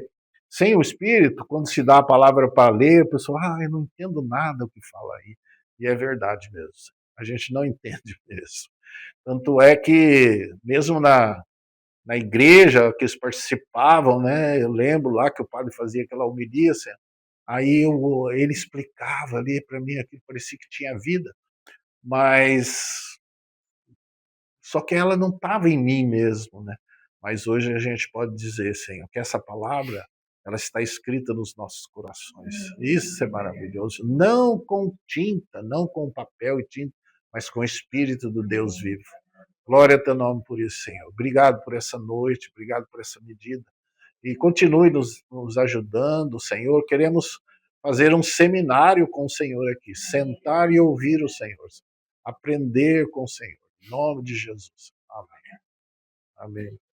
sem o Espírito, quando se dá a palavra para ler, a pessoa, eu não entendo nada o que fala aí. E é verdade mesmo. A gente não entende mesmo. Tanto é que, mesmo na igreja que eles participavam, né, eu lembro lá que o padre fazia aquela homilia, assim, aí ele explicava ali para mim, aquilo parecia que tinha vida, mas só que ela não estava em mim mesmo, né? Mas hoje a gente pode dizer, Senhor, que essa palavra ela está escrita nos nossos corações. Isso é maravilhoso. Não com tinta, não com papel e tinta, mas com o Espírito do Deus vivo. Glória a teu nome por isso, Senhor. Obrigado por essa noite, obrigado por essa medida. E continue nos ajudando, Senhor. Queremos fazer um seminário com o Senhor aqui, sentar e ouvir o Senhor, aprender com o Senhor. Em nome de Jesus. Amém. Amém.